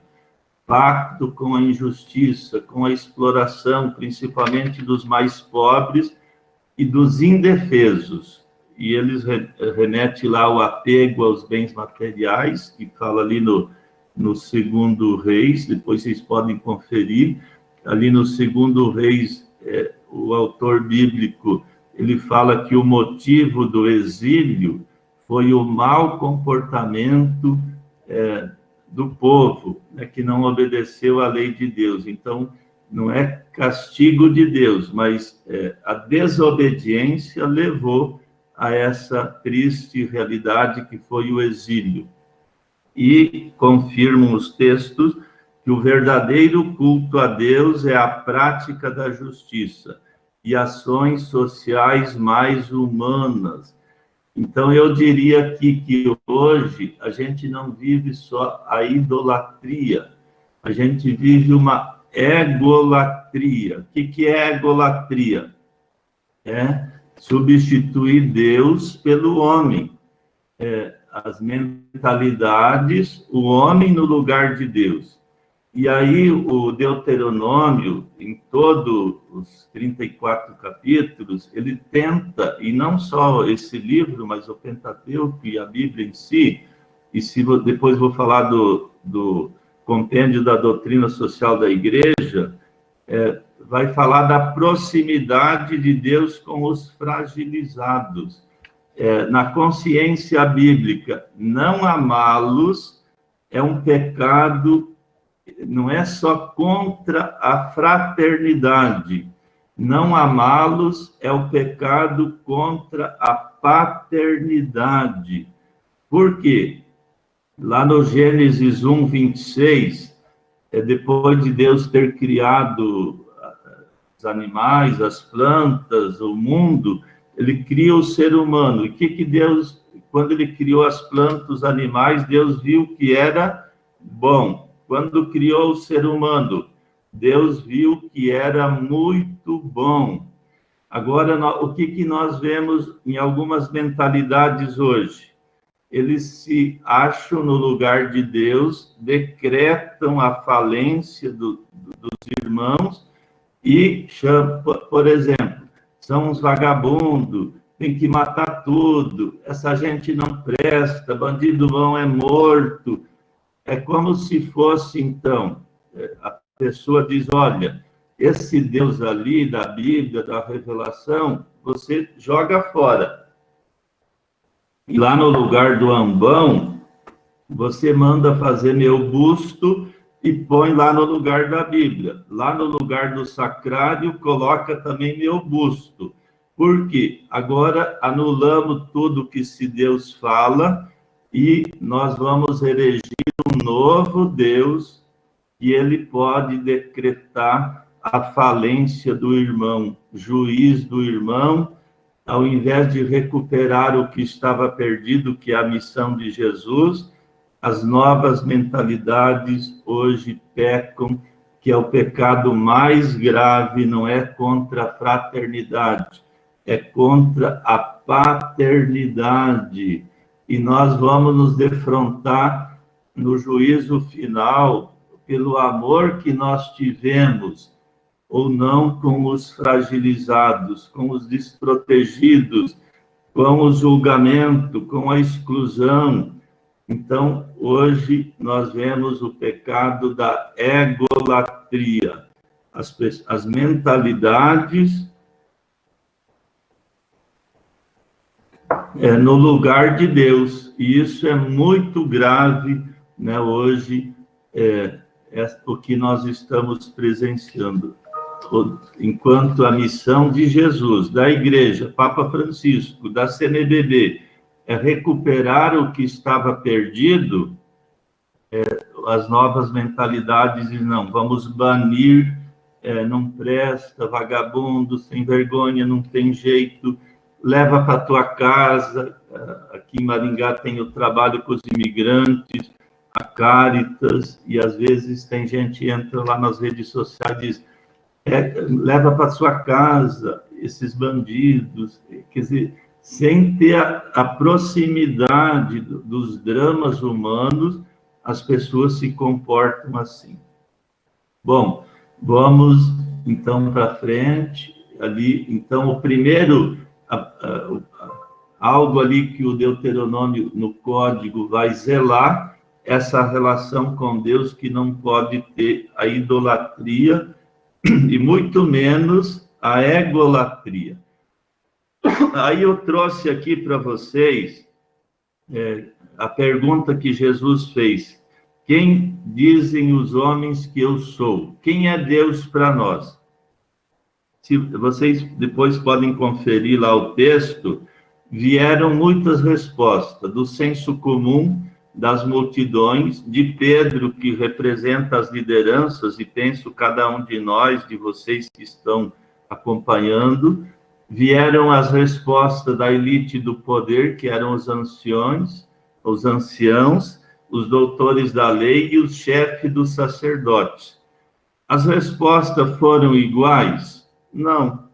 Pacto com a injustiça, com a exploração, principalmente dos mais pobres e dos indefesos. E eles remete lá o apego aos bens materiais, que fala ali no 2º Reis, depois vocês podem conferir. Ali no 2º Reis, o autor bíblico, ele fala que o motivo do exílio foi o mau comportamento do povo, né, que não obedeceu à lei de Deus. Então, não é castigo de Deus, mas a desobediência levou a essa triste realidade que foi o exílio. E confirmam os textos que o verdadeiro culto a Deus é a prática da justiça e ações sociais mais humanas. Então, eu diria aqui que hoje a gente não vive só a idolatria, a gente vive uma egolatria. O que é egolatria? É substituir Deus pelo homem. As mentalidades, o homem no lugar de Deus. E aí o Deuteronômio, em todos os 34 capítulos, ele tenta, e não só esse livro, mas o Pentateuco e a Bíblia em si, e depois vou falar do compêndio da doutrina social da igreja, vai falar da proximidade de Deus com os fragilizados. Na consciência bíblica, não amá-los é um pecado. Não é só contra a fraternidade. Não amá-los é o pecado contra a paternidade. Por quê? Lá no Gênesis 1, 26, depois de Deus ter criado os animais, as plantas, o mundo, ele cria o ser humano. E que Deus, quando ele criou as plantas, os animais, Deus viu que era bom. Quando criou o ser humano, Deus viu que era muito bom. Agora, o que nós vemos em algumas mentalidades hoje? Eles se acham no lugar de Deus, decretam a falência dos irmãos e chamam, por exemplo, são uns vagabundos, tem que matar tudo, essa gente não presta, bandido bom é morto. É como se fosse, então, a pessoa diz, olha, esse Deus ali da Bíblia, da revelação, você joga fora. E lá no lugar do ambão, você manda fazer meu busto e põe lá no lugar da Bíblia. Lá no lugar do sacrário, coloca também meu busto. Por quê? Agora anulamos tudo que se Deus fala e nós vamos erigir um novo Deus, e ele pode decretar a falência do irmão, juiz do irmão, ao invés de recuperar o que estava perdido, que é a missão de Jesus. As novas mentalidades hoje pecam, que é o pecado mais grave, não é contra a fraternidade, é contra a paternidade. E nós vamos nos defrontar no juízo final pelo amor que nós tivemos ou não com os fragilizados, com os desprotegidos, com o julgamento, com a exclusão. Então, hoje, nós vemos o pecado da egolatria. As mentalidades no lugar de Deus. E isso é muito grave, né, hoje, é o que nós estamos presenciando. Enquanto a missão de Jesus, da Igreja, Papa Francisco, da CNBB, é recuperar o que estava perdido, as novas mentalidades dizem, não, vamos banir, não presta, vagabundo, sem vergonha, não tem jeito, leva para tua casa. Aqui em Maringá tem o trabalho com os imigrantes, a Caritas, e às vezes tem gente que entra lá nas redes sociais e diz, leva para sua casa esses bandidos, quer dizer, sem ter a proximidade dos dramas humanos, as pessoas se comportam assim. Bom, vamos então para frente, ali, então o primeiro, algo ali que o Deuteronômio no código vai zelar, essa relação com Deus que não pode ter a idolatria, e muito menos a egolatria. Aí eu trouxe aqui para vocês a pergunta que Jesus fez. Quem dizem os homens que eu sou? Quem é Deus para nós? Se vocês depois podem conferir lá o texto, vieram muitas respostas, do senso comum, das multidões, de Pedro, que representa as lideranças, e penso cada um de nós, de vocês que estão acompanhando, vieram as respostas da elite do poder, que eram os anciãos, os doutores da lei e os chefes dos sacerdotes. As respostas foram iguais? Não.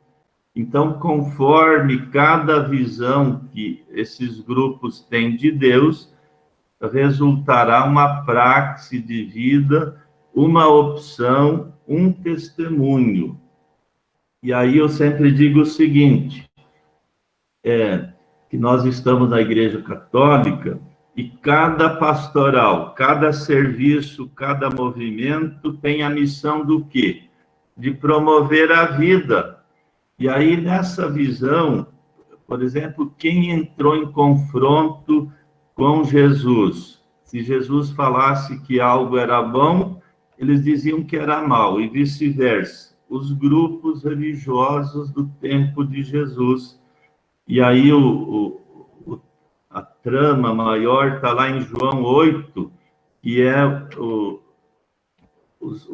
Então, conforme cada visão que esses grupos têm de Deus, resultará uma praxe de vida, uma opção, um testemunho. E aí eu sempre digo o seguinte, que nós estamos na Igreja Católica e cada pastoral, cada serviço, cada movimento tem a missão do quê? De promover a vida. E aí, nessa visão, por exemplo, quem entrou em confronto com Jesus? Se Jesus falasse que algo era bom, eles diziam que era mal, e vice-versa. Os grupos religiosos do tempo de Jesus. E aí a trama maior está lá em João 8, que é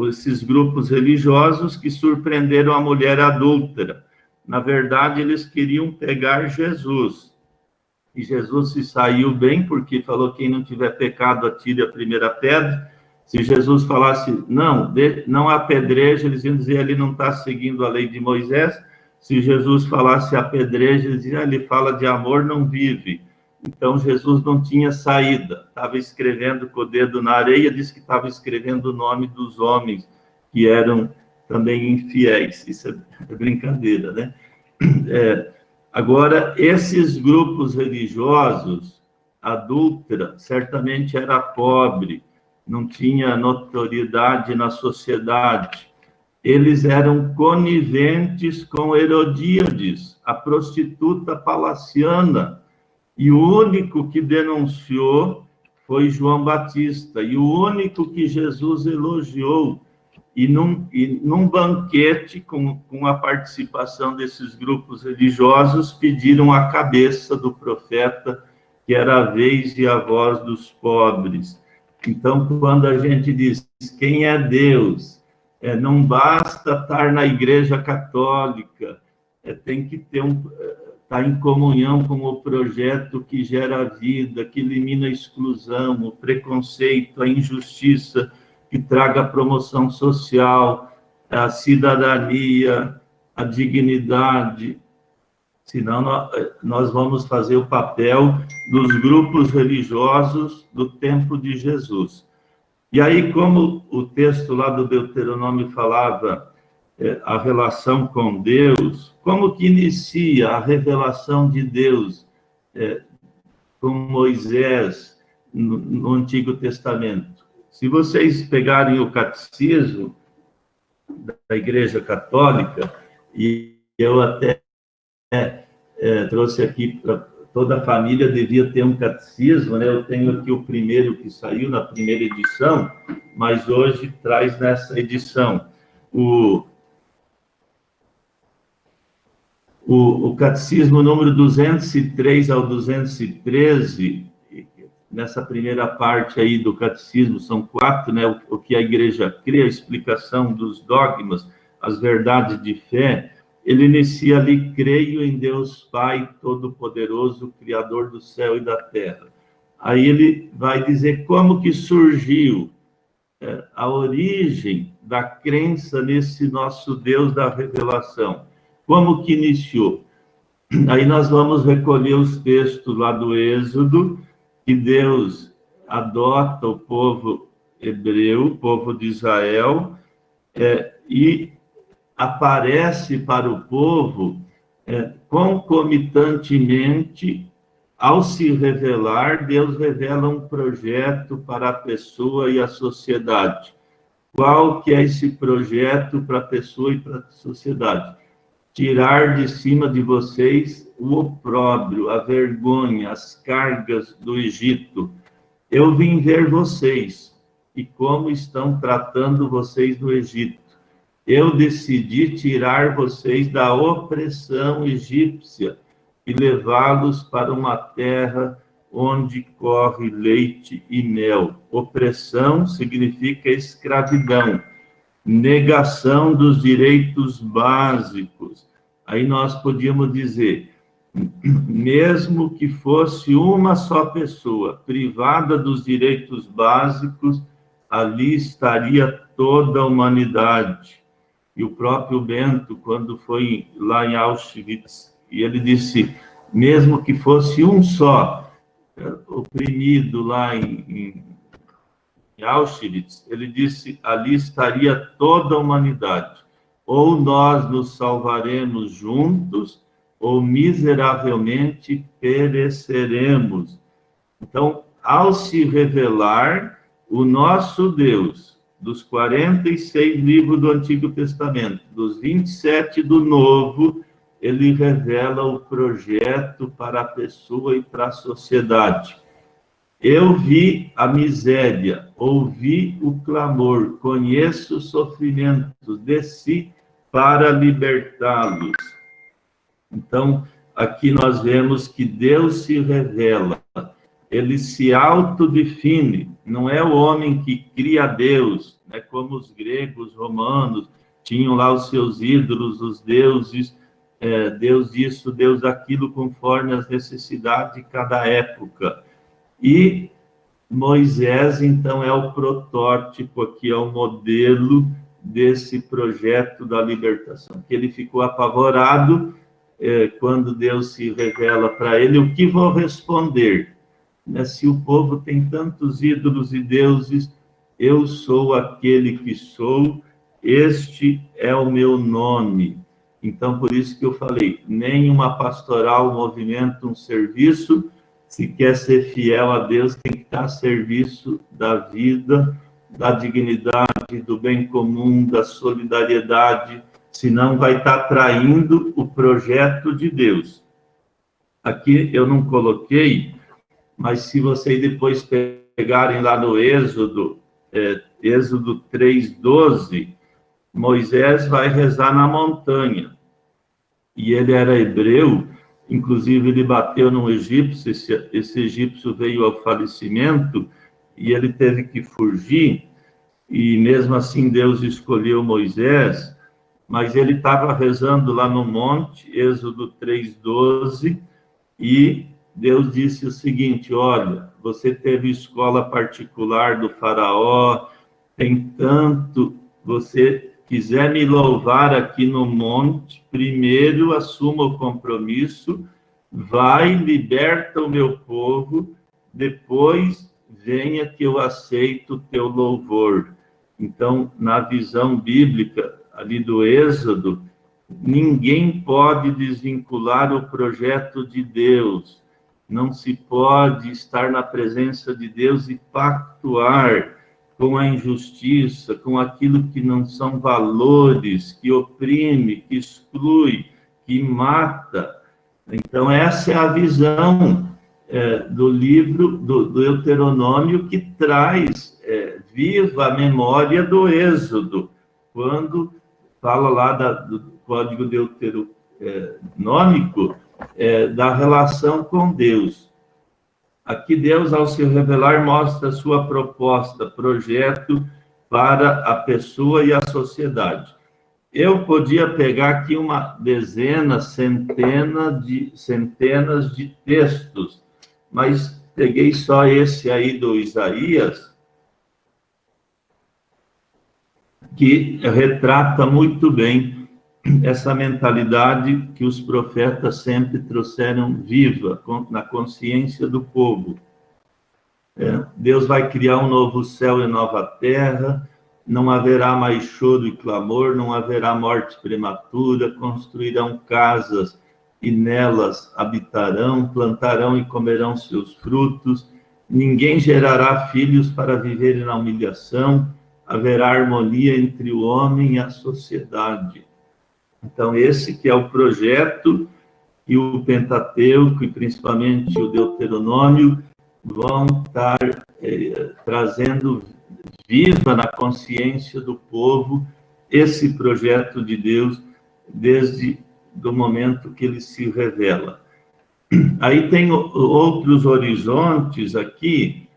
esses grupos religiosos que surpreenderam a mulher adúltera. Na verdade, eles queriam pegar Jesus. E Jesus se saiu bem, porque falou, quem não tiver pecado, atire a primeira pedra. Se Jesus falasse, não apedreja, eles iam dizer, ele não está seguindo a lei de Moisés. Se Jesus falasse apedreja, eles diziam, ele fala de amor, não vive. Então, Jesus não tinha saída. Estava escrevendo com o dedo na areia, disse que estava escrevendo o nome dos homens, que eram também infiéis. Isso é brincadeira, né? Agora, esses grupos religiosos, adúltera, certamente era pobre, não tinha notoriedade na sociedade. Eles eram coniventes com Herodíades, a prostituta palaciana, e o único que denunciou foi João Batista, e o único que Jesus elogiou, e num banquete, com a participação desses grupos religiosos, pediram a cabeça do profeta, que era a vez e a voz dos pobres. Então, quando a gente diz quem é Deus, não basta estar na Igreja Católica, tem que ter estar em comunhão com o projeto que gera vida, que elimina a exclusão, o preconceito, a injustiça, que traga a promoção social, a cidadania, a dignidade. Senão, nós vamos fazer o papel dos grupos religiosos do tempo de Jesus. E aí, como o texto lá do Deuteronômio falava a relação com Deus, como que inicia a revelação de Deus com Moisés no Antigo Testamento? Se vocês pegarem o catecismo da Igreja Católica, e eu até trouxe aqui para toda a família, devia ter um catecismo, né? Eu tenho aqui o primeiro que saiu na primeira edição, mas hoje traz nessa edição o catecismo número 203 ao 213, nessa primeira parte aí do catecismo, são 4, né? O que a igreja crê, a explicação dos dogmas, as verdades de fé. Ele inicia ali: creio em Deus Pai Todo-Poderoso, Criador do céu e da terra. Aí ele vai dizer como que surgiu a origem da crença nesse nosso Deus da revelação. Como que iniciou? Aí nós vamos recolher os textos lá do Êxodo, que Deus adota o povo hebreu, o povo de Israel, e aparece para o povo concomitantemente. Ao se revelar, Deus revela um projeto para a pessoa e a sociedade. Qual que é esse projeto para a pessoa e para a sociedade? Tirar de cima de vocês o opróbrio, a vergonha, as cargas do Egito. Eu vim ver vocês e como estão tratando vocês no Egito. Eu decidi tirar vocês da opressão egípcia e levá-los para uma terra onde corre leite e mel. Opressão significa escravidão, negação dos direitos básicos. Aí nós podíamos dizer, mesmo que fosse uma só pessoa privada dos direitos básicos, ali estaria toda a humanidade. E o próprio Bento, quando foi lá em Auschwitz, e ele disse, mesmo que fosse um só oprimido lá em Auschwitz, ele disse, ali estaria toda a humanidade. Ou nós nos salvaremos juntos, ou miseravelmente pereceremos. Então, ao se revelar o nosso Deus, dos 46 livros do Antigo Testamento, dos 27 do Novo, ele revela o projeto para a pessoa e para a sociedade. Eu vi a miséria, ouvi o clamor, conheço os sofrimentos, desci para libertá-los. Então, aqui nós vemos que Deus se revela, ele se autodefine, não é o homem que cria Deus, né, como os gregos, romanos, tinham lá os seus ídolos, os deuses, Deus disso, Deus daquilo, conforme as necessidades de cada época. E Moisés, então, é o protótipo aqui, é o modelo desse projeto da libertação, que ele ficou apavorado quando Deus se revela para ele, o que vou responder? Se o povo tem tantos ídolos e deuses, eu sou aquele que sou, este é o meu nome. Então, por isso que eu falei, nem uma pastoral, um movimento, um serviço, se quer ser fiel a Deus, tem que estar a serviço da vida, da dignidade, do bem comum, da solidariedade, senão vai estar traindo o projeto de Deus. Aqui eu não coloquei, mas se vocês depois pegarem lá no Êxodo, Êxodo 3:12, Moisés vai rezar na montanha. E ele era hebreu, inclusive ele bateu num egípcio, esse egípcio veio ao falecimento, e ele teve que fugir, e mesmo assim Deus escolheu Moisés, mas ele estava rezando lá no monte, Êxodo 3:12, e Deus disse o seguinte: olha, você teve escola particular do faraó, tem tanto, você quiser me louvar aqui no monte, primeiro assuma o compromisso, vai, liberta o meu povo, depois venha que eu aceito o teu louvor. Então, na visão bíblica ali do Êxodo, ninguém pode desvincular o projeto de Deus. Não se pode estar na presença de Deus e pactuar com a injustiça, com aquilo que não são valores, que oprime, que exclui, que mata. Então, essa é a visão do livro do Deuteronômio, que traz viva a memória do Êxodo, quando fala lá do Código Deuteronômico, da relação com Deus. Aqui Deus, ao se revelar, mostra a sua proposta, projeto para a pessoa e a sociedade. Eu podia pegar aqui uma dezena, centenas de textos, mas peguei só esse aí do Isaías, que retrata muito bem essa mentalidade que os profetas sempre trouxeram viva na consciência do povo. Deus vai criar um novo céu e nova terra, não haverá mais choro e clamor, não haverá morte prematura, construirão casas e nelas habitarão, plantarão e comerão seus frutos, ninguém gerará filhos para viverem na humilhação, haverá harmonia entre o homem e a sociedade. Então, esse que é o projeto, e o Pentateuco, e principalmente o Deuteronômio, vão estar trazendo viva na consciência do povo esse projeto de Deus, desde o momento que ele se revela. Aí tem outros horizontes aqui.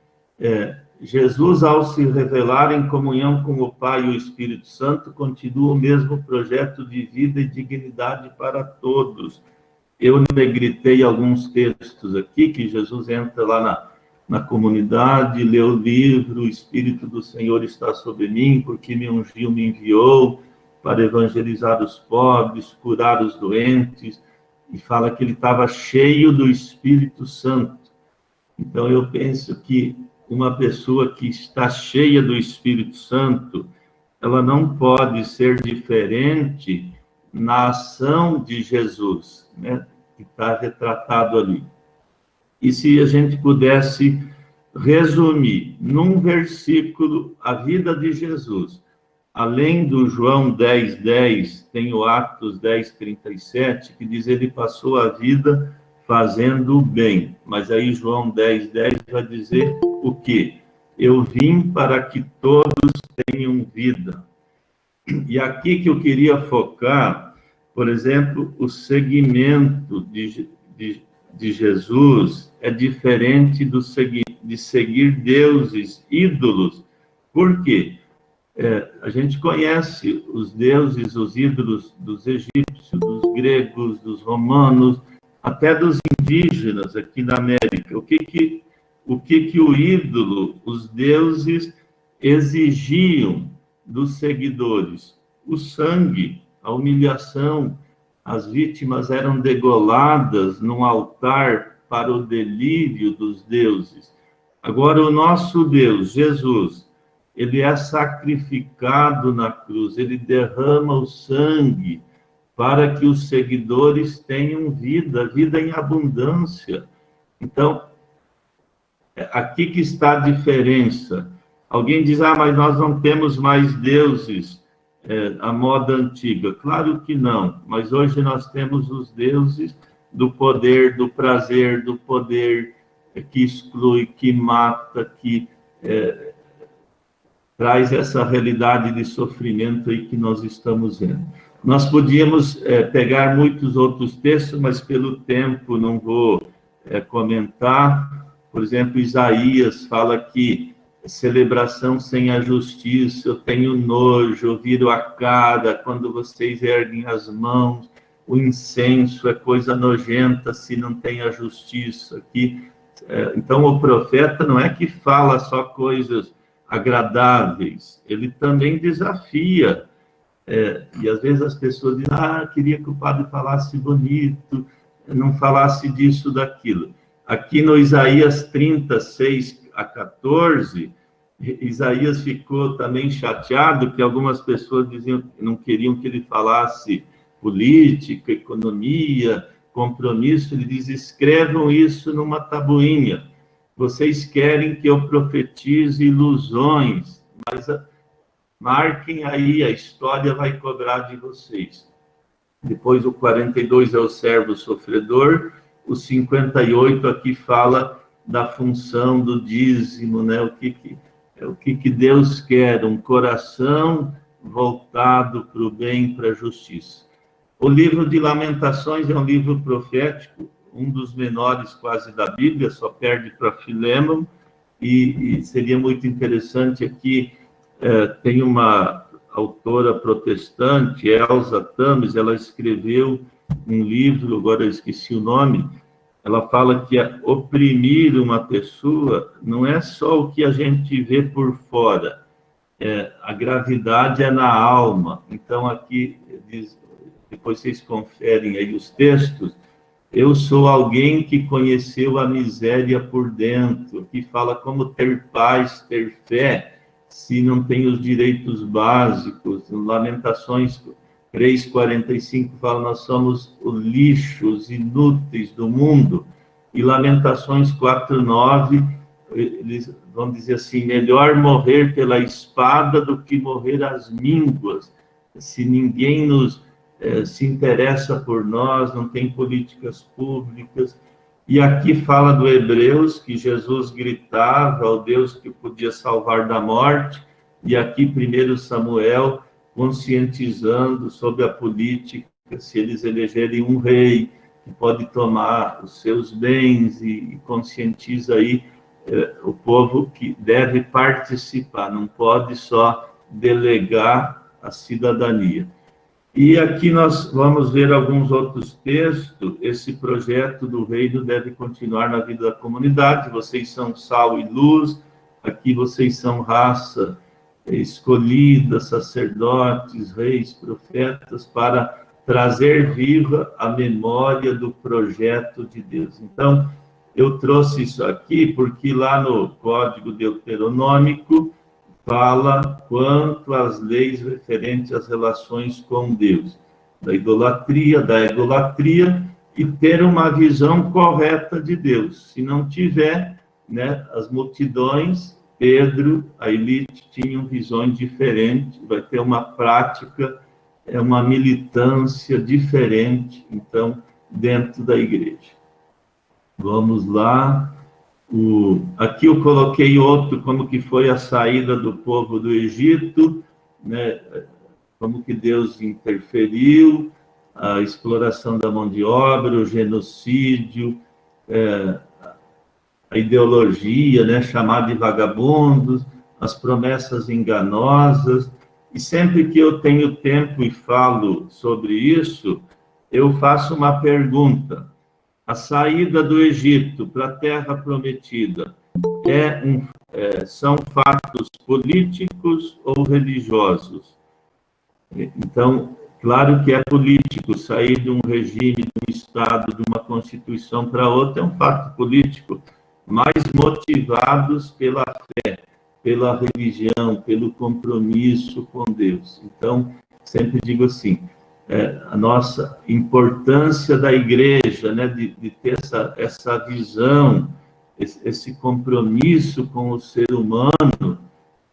Jesus, ao se revelar em comunhão com o Pai e o Espírito Santo, continua o mesmo projeto de vida e dignidade para todos. Eu negritei alguns textos aqui, que Jesus entra lá na comunidade, lê o livro, o Espírito do Senhor está sobre mim, porque me ungiu, me enviou para evangelizar os pobres, curar os doentes, e fala que ele estava cheio do Espírito Santo. Então, eu penso que uma pessoa que está cheia do Espírito Santo, ela não pode ser diferente na ação de Jesus, né, que está retratado ali. E se a gente pudesse resumir num versículo a vida de Jesus, além do João 10:10, tem o Atos 10:37, que diz: ele passou a vida fazendo o bem. Mas aí João 10:10 vai dizer o quê? Eu vim para que todos tenham vida. E aqui que eu queria focar, por exemplo, o segmento de Jesus é diferente de seguir deuses, ídolos. Por quê? A gente conhece os deuses, os ídolos dos egípcios, dos gregos, dos romanos, até dos indígenas aqui na América. O que o ídolo, os deuses, exigiam dos seguidores? O sangue, a humilhação. As vítimas eram degoladas num altar para o delírio dos deuses. Agora, o nosso Deus, Jesus, ele é sacrificado na cruz, ele derrama o sangue para que os seguidores tenham vida em abundância. Então, aqui que está a diferença. Alguém diz: mas nós não temos mais deuses à moda antiga. Claro que não, mas hoje nós temos os deuses do poder, do prazer, do poder que exclui, que mata, que traz essa realidade de sofrimento aí que nós estamos vendo. Nós podíamos pegar muitos outros textos, mas pelo tempo não vou comentar. Por exemplo, Isaías fala que celebração sem a justiça, eu tenho nojo, eu viro a cara quando vocês erguem as mãos, o incenso é coisa nojenta se não tem a justiça aqui. Então, o profeta não é que fala só coisas agradáveis, ele também desafia. E às vezes as pessoas dizem, queria que o padre falasse bonito, não falasse disso, daquilo. Aqui no Isaías 36 a 14, Isaías ficou também chateado que algumas pessoas diziam que não queriam que ele falasse política, economia, compromisso. Ele diz, escrevam isso numa tabuinha. Vocês querem que eu profetize ilusões, mas marquem aí, a história vai cobrar de vocês. Depois o 42 é o servo sofredor, o 58 aqui fala da função do dízimo, né? O que Deus quer, um coração voltado para o bem, para a justiça. O livro de Lamentações é um livro profético, um dos menores quase da Bíblia, só perde para Filêmon, e seria muito interessante aqui, tem uma autora protestante, Elsa Tames, ela escreveu um livro, agora eu esqueci o nome, ela fala que oprimir uma pessoa não é só o que a gente vê por fora, a gravidade é na alma. Então, aqui, depois vocês conferem aí os textos, eu sou alguém que conheceu a miséria por dentro, que fala como ter paz, ter fé, se não tem os direitos básicos. Lamentações 3:45 fala, nós somos os lixos inúteis do mundo. E Lamentações 4:9, eles vão dizer assim, melhor morrer pela espada do que morrer às mínguas. Se ninguém se interessa por nós, não tem políticas públicas. E aqui fala do Hebreus, que Jesus gritava ao Deus que podia salvar da morte, e aqui 1 Samuel, conscientizando sobre a política, se eles elegerem um rei, que pode tomar os seus bens, e conscientiza aí o povo que deve participar, não pode só delegar a cidadania. E aqui nós vamos ver alguns outros textos. Esse projeto do reino deve continuar na vida da comunidade. Vocês são sal e luz, aqui vocês são raça escolhida, sacerdotes, reis, profetas, para trazer viva a memória do projeto de Deus. Então, eu trouxe isso aqui porque lá no Código Deuteronômico fala quanto às leis referentes às relações com Deus, da idolatria, e ter uma visão correta de Deus. Se não tiver, né, as multidões, Pedro, a elite, tinham visões diferentes, vai ter uma prática, uma militância diferente, então, dentro da igreja. Vamos lá. Aqui eu coloquei outro, como que foi a saída do povo do Egito, né? Como que Deus interferiu, a exploração da mão de obra, o genocídio, a ideologia, né? Chamar de vagabundos, as promessas enganosas. E sempre que eu tenho tempo e falo sobre isso, eu faço uma pergunta. A saída do Egito para a Terra Prometida são fatos políticos ou religiosos? Então, claro que é político. Sair de um regime, de um Estado, de uma Constituição para outra é um fato político, mas motivados pela fé, pela religião, pelo compromisso com Deus. Então, sempre digo assim, a nossa importância da igreja, né, de ter essa visão, esse compromisso com o ser humano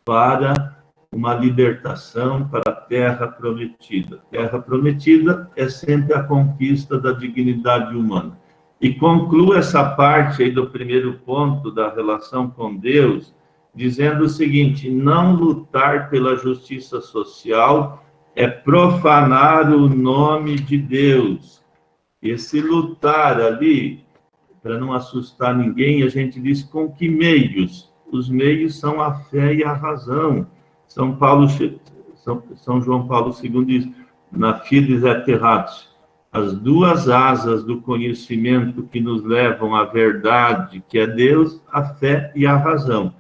para uma libertação, para a Terra Prometida. Terra Prometida é sempre a conquista da dignidade humana. E concluo essa parte aí do primeiro ponto da relação com Deus, dizendo o seguinte: não lutar pela justiça social é profanar o nome de Deus. Esse lutar ali, para não assustar ninguém, a gente diz com que meios os meios são a fé e a razão. São João Paulo II diz, na Fides et Ratio, as duas asas do conhecimento que nos levam à verdade, que é Deus, a fé e a razão.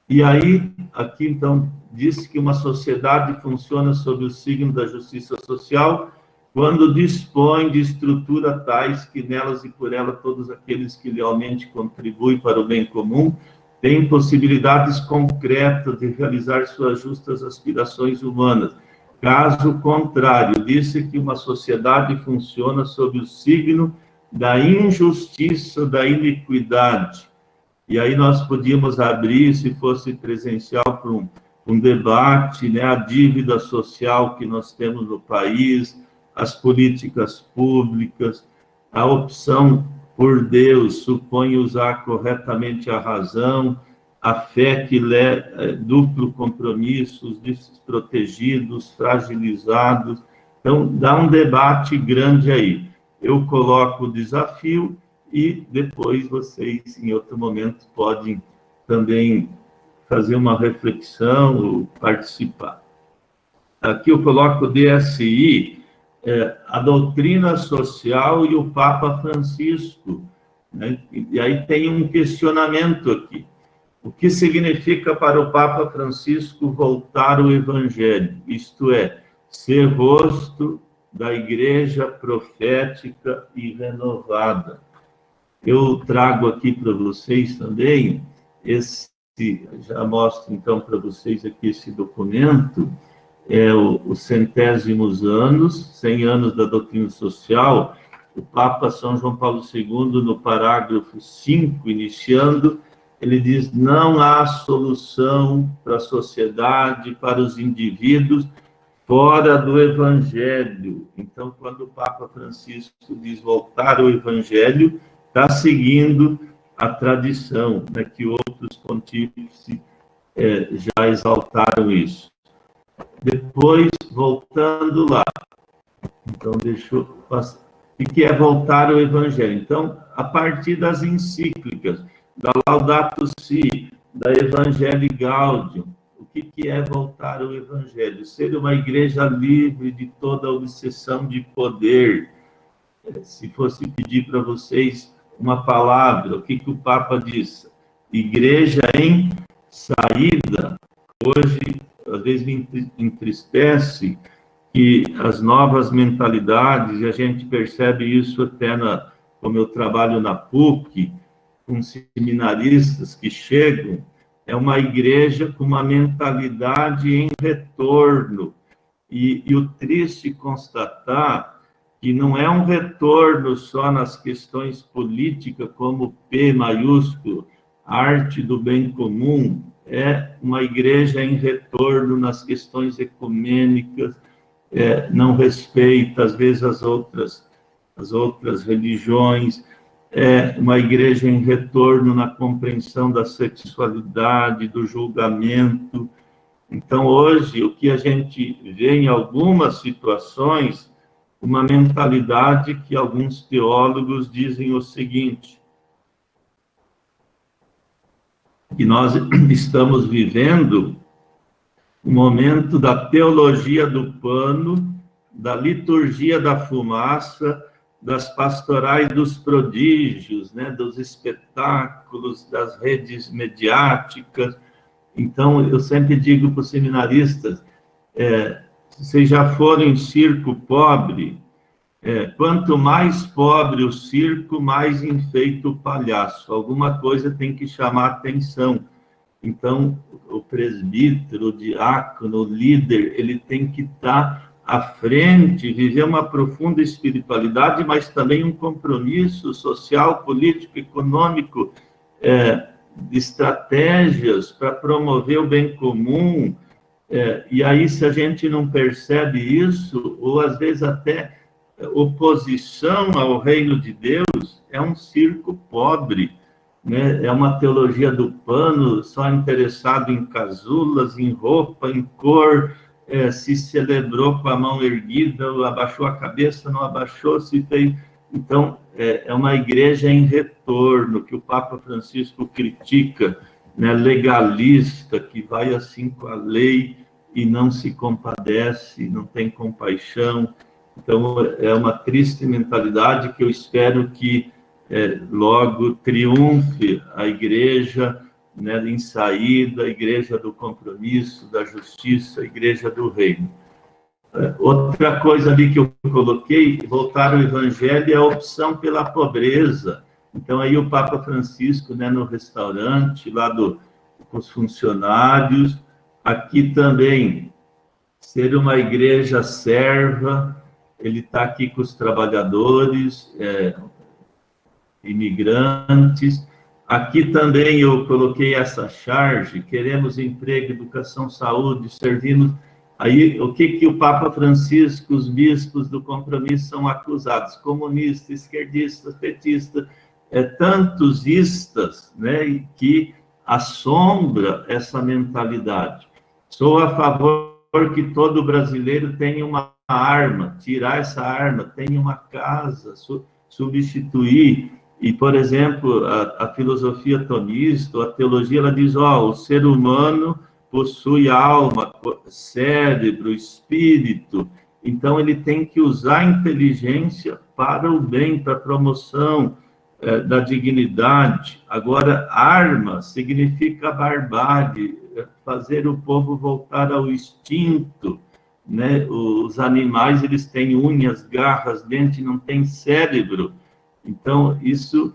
E aí, aqui então, diz que uma sociedade funciona sob o signo da justiça social quando dispõe de estrutura tais que nelas e por ela todos aqueles que realmente contribuem para o bem comum têm possibilidades concretas de realizar suas justas aspirações humanas. Caso contrário, disse que uma sociedade funciona sob o signo da injustiça, da iniquidade. E aí nós podíamos abrir, se fosse presencial, para um debate, né, a dívida social que nós temos no país, as políticas públicas, a opção por Deus supõe usar corretamente a razão, a fé que duplo compromisso, os desprotegidos, fragilizados. Então, dá um debate grande aí. Eu coloco o desafio e depois vocês, em outro momento, podem também fazer uma reflexão ou participar. Aqui eu coloco o DSI, a doutrina social e o Papa Francisco, né? E aí tem um questionamento aqui. O que significa para o Papa Francisco voltar ao Evangelho? Isto é, ser rosto da igreja profética e renovada. Eu trago aqui para vocês também já mostro então para vocês aqui esse documento, os centésimos anos, 100 anos da doutrina social. O Papa São João Paulo II, no parágrafo 5, iniciando, ele diz: não há solução para a sociedade, para os indivíduos, fora do Evangelho. Então, quando o Papa Francisco diz voltar ao Evangelho, está seguindo a tradição, né, que outros pontífices já exaltaram isso. Depois, voltando lá, então, deixa eu passar. O que é voltar ao Evangelho? Então, a partir das encíclicas, da Laudato Si, da Evangelii Gaudium, o que é voltar ao Evangelho? Ser uma igreja livre de toda obsessão de poder. Se fosse pedir para vocês uma palavra, o que o Papa diz? Igreja em saída. Hoje, às vezes me entristece que as novas mentalidades, e a gente percebe isso até como eu trabalho na PUC, com seminaristas que chegam, é uma igreja com uma mentalidade em retorno. E o triste constatar que não é um retorno só nas questões políticas, como P maiúsculo, arte do bem comum, é uma igreja em retorno nas questões ecumênicas, não respeita, às vezes, as outras religiões, uma igreja em retorno na compreensão da sexualidade, do julgamento. Então, hoje, o que a gente vê em algumas situações, uma mentalidade que alguns teólogos dizem o seguinte, que nós estamos vivendo o momento da teologia do pano, da liturgia da fumaça, das pastorais dos prodígios, né, dos espetáculos, das redes mediáticas. Então, eu sempre digo para os seminaristas, se vocês já foram em circo pobre, quanto mais pobre o circo, mais enfeita o palhaço. Alguma coisa tem que chamar atenção. Então, o presbítero, o diácono, o líder, ele tem que estar à frente, viver uma profunda espiritualidade, mas também um compromisso social, político, econômico, de estratégias para promover o bem comum. E aí, se a gente não percebe isso, ou às vezes até oposição ao reino de Deus, é um circo pobre, né? É uma teologia do pano, só interessado em casulas, em roupa, em cor, se celebrou com a mão erguida, abaixou a cabeça, não abaixou, se fez. Então, é uma igreja em retorno, que o Papa Francisco critica, né, legalista, que vai assim com a lei e não se compadece, não tem compaixão. Então, é uma triste mentalidade que eu espero que logo triunfe a igreja, né, em saída, a igreja do compromisso, da justiça, a igreja do reino. Outra coisa ali que eu coloquei, voltar ao evangelho, é a opção pela pobreza. Então, aí o Papa Francisco, né, no restaurante, lá com os funcionários, aqui também, ser uma igreja serva, ele está aqui com os trabalhadores, imigrantes. Aqui também eu coloquei essa charge: queremos emprego, educação, saúde, servindo. Aí, o que o Papa Francisco, os bispos do compromisso são acusados? Comunistas, esquerdistas, petistas, tantos istas, né, que assombra essa mentalidade. Sou a favor que todo brasileiro tenha uma arma, tirar essa arma, tenha uma casa, substituir. E, por exemplo, a filosofia tomista, a teologia, ela diz, o ser humano possui alma, cérebro, espírito, então ele tem que usar a inteligência para o bem, para a promoção da dignidade. Agora, arma significa barbárie, fazer o povo voltar ao instinto, né? Os animais, eles têm unhas, garras, dentes, não têm cérebro. Então, isso,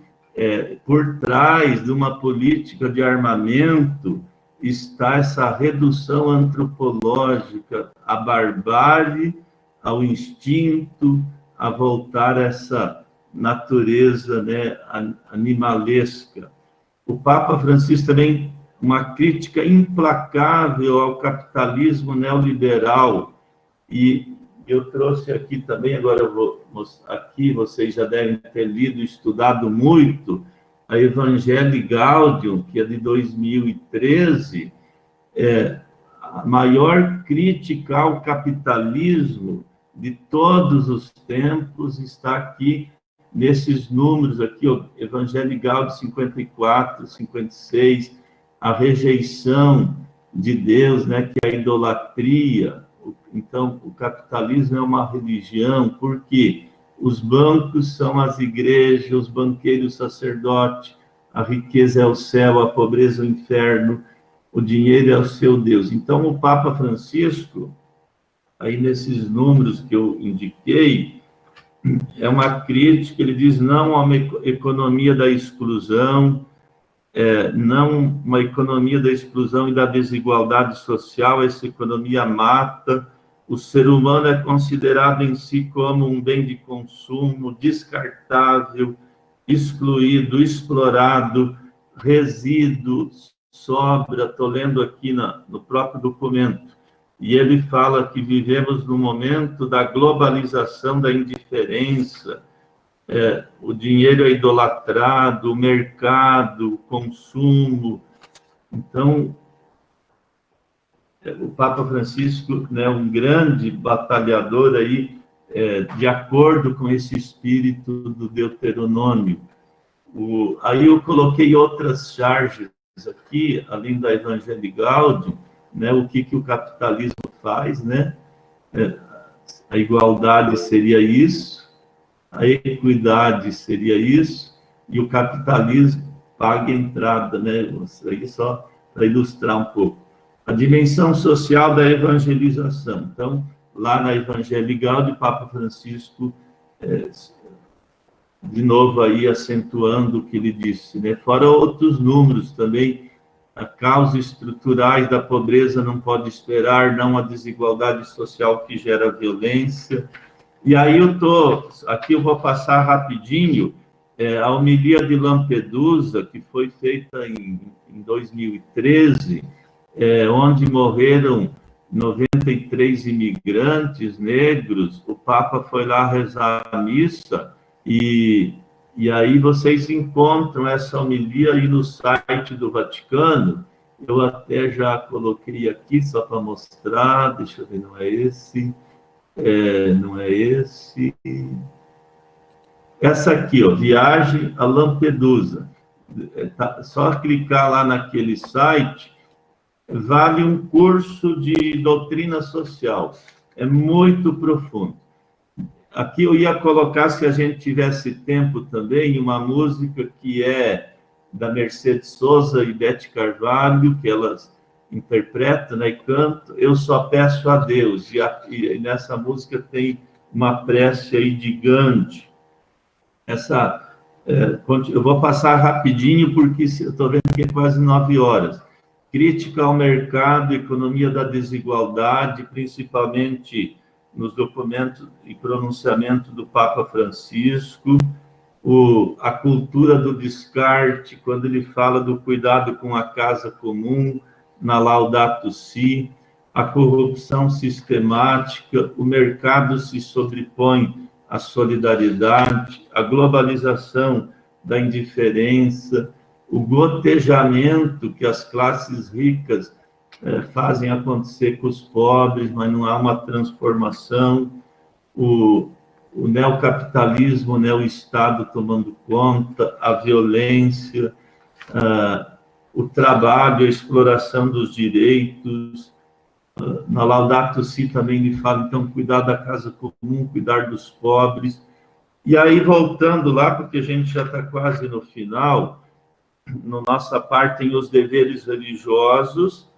por trás de uma política de armamento, está essa redução antropológica, a barbárie, ao instinto, a voltar a essa natureza, né, animalesca. O Papa Francisco também, uma crítica implacável ao capitalismo neoliberal, e eu trouxe aqui também, agora eu vou mostrar aqui, vocês já devem ter lido, estudado muito, a Evangelii Gaudium, que é de 2013, a maior crítica ao capitalismo de todos os tempos está aqui, nesses números aqui, o Evangelii Gaudium 54, 56, a rejeição de Deus, né, que é a idolatria. Então, o capitalismo é uma religião, porque os bancos são as igrejas, os banqueiros sacerdotes, a riqueza é o céu, a pobreza é o inferno, o dinheiro é o seu Deus. Então, o Papa Francisco, aí nesses números que eu indiquei, é uma crítica, ele diz não a uma economia da exclusão, não uma economia da exclusão e da desigualdade social, essa economia mata, o ser humano é considerado em si como um bem de consumo, descartável, excluído, explorado, resíduo, sobra. Estou lendo aqui no próprio documento, e ele fala que vivemos no momento da globalização da indiferença, o dinheiro é idolatrado, o mercado, o consumo. Então, o Papa Francisco, né, um grande batalhador aí, de acordo com esse espírito do Deuteronômio. Aí eu coloquei outras charges aqui, além da Evangelii Gaudium, né, o que o capitalismo faz, né? A igualdade seria isso, a equidade seria isso, e o capitalismo paga a entrada, né? Isso aí só para ilustrar um pouco. A dimensão social da evangelização. Então, lá na Evangelii Gaudium, o Papa Francisco, de novo aí acentuando o que ele disse, né? Fora outros números também, a causa estruturais da pobreza não pode esperar, não a desigualdade social que gera violência. E aí aqui eu vou passar rapidinho, a homilia de Lampedusa, que foi feita em 2013, onde morreram 93 imigrantes negros. O Papa foi lá rezar a missa, e aí vocês encontram essa homilia aí no site do Vaticano. Eu até já coloquei aqui, só para mostrar, deixa eu ver, não é esse... não é esse. Essa aqui, Viagem a Lampedusa. Só clicar lá naquele site, vale um curso de doutrina social. É muito profundo. Aqui eu ia colocar, se a gente tivesse tempo também, uma música que é da Mercedes Souza e Beth Carvalho, que elas interpretam, né, e cantam, Eu Só Peço a Deus. E nessa música tem uma prece aí de Gandhi. Eu vou passar rapidinho, porque eu estou vendo que é quase 9 horas. Crítica ao mercado, economia da desigualdade, principalmente nos documentos e pronunciamento do Papa Francisco, a cultura do descarte, quando ele fala do cuidado com a casa comum, na Laudato Si, a corrupção sistemática, o mercado se sobrepõe à solidariedade, a globalização da indiferença, o gotejamento que as classes ricas fazem acontecer com os pobres, mas não há uma transformação, o neocapitalismo, o neoestado tomando conta, a violência, o trabalho, a exploração dos direitos. Na Laudato Si também ele fala, então, cuidar da casa comum, cuidar dos pobres. E aí, voltando lá, porque a gente já está quase no final, na nossa parte tem os deveres religiosos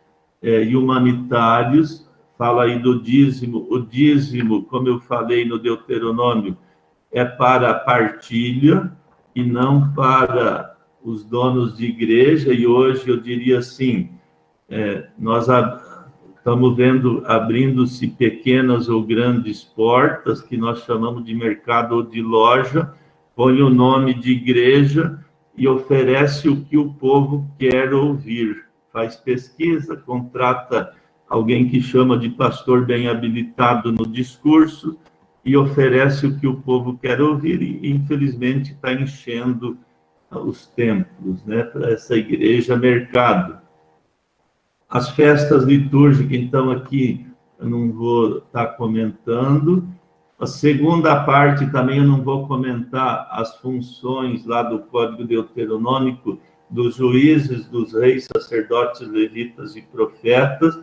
e humanitários, fala aí do dízimo. O dízimo, como eu falei no Deuteronômio, é para a partilha e não para os donos de igreja. E hoje eu diria assim, nós estamos vendo abrindo-se pequenas ou grandes portas, que nós chamamos de mercado ou de loja, põe o nome de igreja e oferece o que o povo quer ouvir. Faz pesquisa, contrata alguém que chama de pastor bem habilitado no discurso e oferece o que o povo quer ouvir, e infelizmente está enchendo os templos, né, para essa igreja mercado. As festas litúrgicas, então, aqui eu não vou estar comentando. A segunda parte também eu não vou comentar as funções lá do Código Deuteronômico dos juízes, dos reis, sacerdotes, levitas e profetas.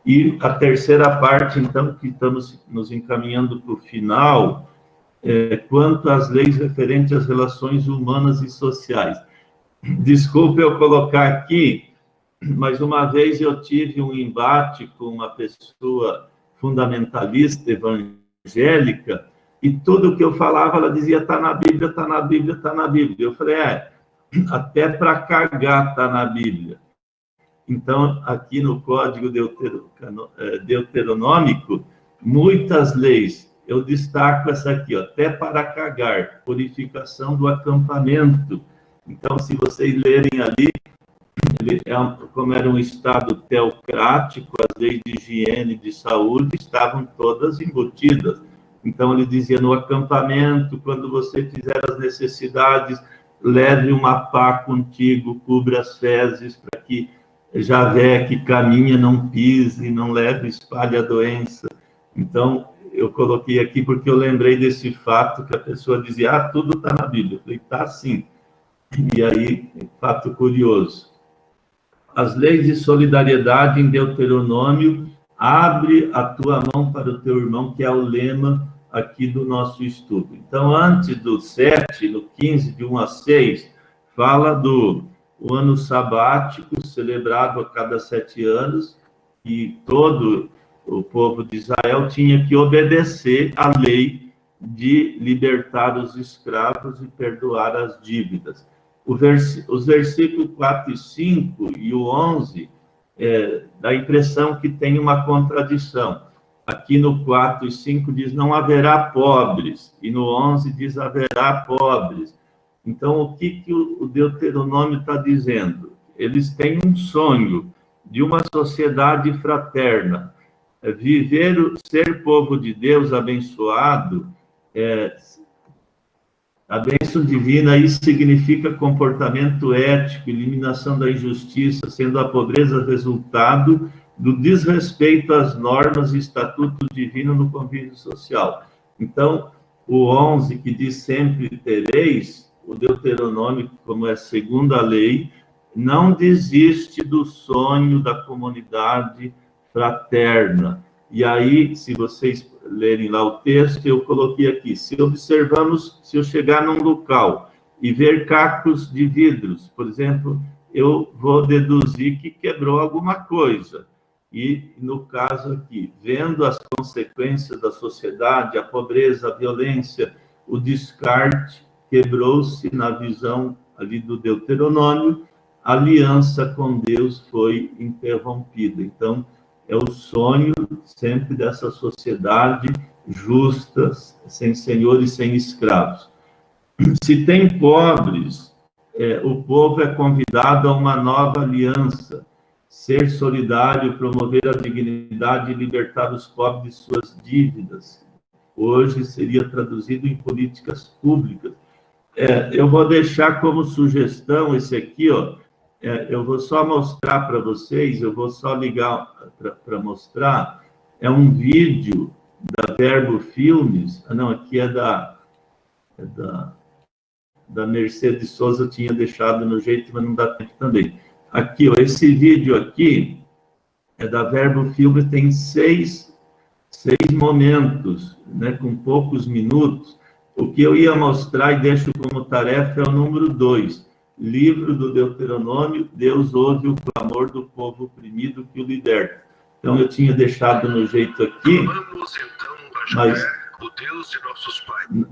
E a terceira parte, então, que estamos nos encaminhando para o final, quanto às leis referentes às relações humanas e sociais. Desculpe eu colocar aqui, mas uma vez eu tive um embate com uma pessoa fundamentalista, evangélica, e tudo que eu falava, ela dizia, está na Bíblia, está na Bíblia, está na Bíblia. Eu falei, até para cagar está na Bíblia. Então, aqui no Código Deuteronômico, muitas leis, eu destaco essa aqui, até para cagar, purificação do acampamento. Então, se vocês lerem ali, como era um Estado teocrático, as leis de higiene e de saúde estavam todas embutidas. Então, ele dizia, no acampamento, quando você fizer as necessidades, leve uma pá contigo, cubra as fezes, para que Javé que caminha não pise, não leve, espalhe a doença. Então, eu coloquei aqui porque eu lembrei desse fato que a pessoa dizia, tudo está na Bíblia. Eu falei, tá sim. E aí, fato curioso. As leis de solidariedade em Deuteronômio, abre a tua mão para o teu irmão, que é o lema aqui do nosso estudo. Então, antes do 7, no 15, de 1 a 6, fala do ano sabático, celebrado a cada 7 anos, e todo o povo de Israel tinha que obedecer à lei de libertar os escravos e perdoar as dívidas. Os versículos 4 e 5 e o 11 dá a impressão que tem uma contradição. Aqui no 4 e 5 diz, não haverá pobres, e no 11 diz, haverá pobres. Então, o que o Deuteronômio está dizendo? Eles têm um sonho de uma sociedade fraterna. Ser povo de Deus abençoado, a bênção divina, isso significa comportamento ético, eliminação da injustiça, sendo a pobreza resultado do desrespeito às normas e estatutos divinos no convívio social. Então, o 11, que diz sempre tereis, o Deuteronômio, como é segunda lei, não desiste do sonho da comunidade fraterna. E aí, se vocês lerem lá o texto, eu coloquei aqui, se eu chegar num local e ver cacos de vidros, por exemplo, eu vou deduzir que quebrou alguma coisa. E, no caso aqui, vendo as consequências da sociedade, a pobreza, a violência, o descarte, quebrou-se na visão ali do Deuteronômio, a aliança com Deus foi interrompida. Então, é o sonho sempre dessa sociedade justa, sem senhor e sem escravos. Se tem pobres, o povo é convidado a uma nova aliança, ser solidário, promover a dignidade e libertar os pobres de suas dívidas. Hoje seria traduzido em políticas públicas. Eu vou deixar como sugestão esse aqui, ó. Eu vou só mostrar para vocês, eu vou só ligar para mostrar. É um vídeo da Verbo Filmes. Não, aqui é da Mercedes Souza, eu tinha deixado no jeito, mas não dá tempo também. Aqui, ó, esse vídeo aqui é da Verbo Filmes, tem seis momentos, né, com poucos minutos. O que eu ia mostrar e deixo como tarefa é o número 2. Livro do Deuteronômio, Deus ouve o clamor do povo oprimido que o liberta. Então, eu tinha deixado no jeito aqui, mas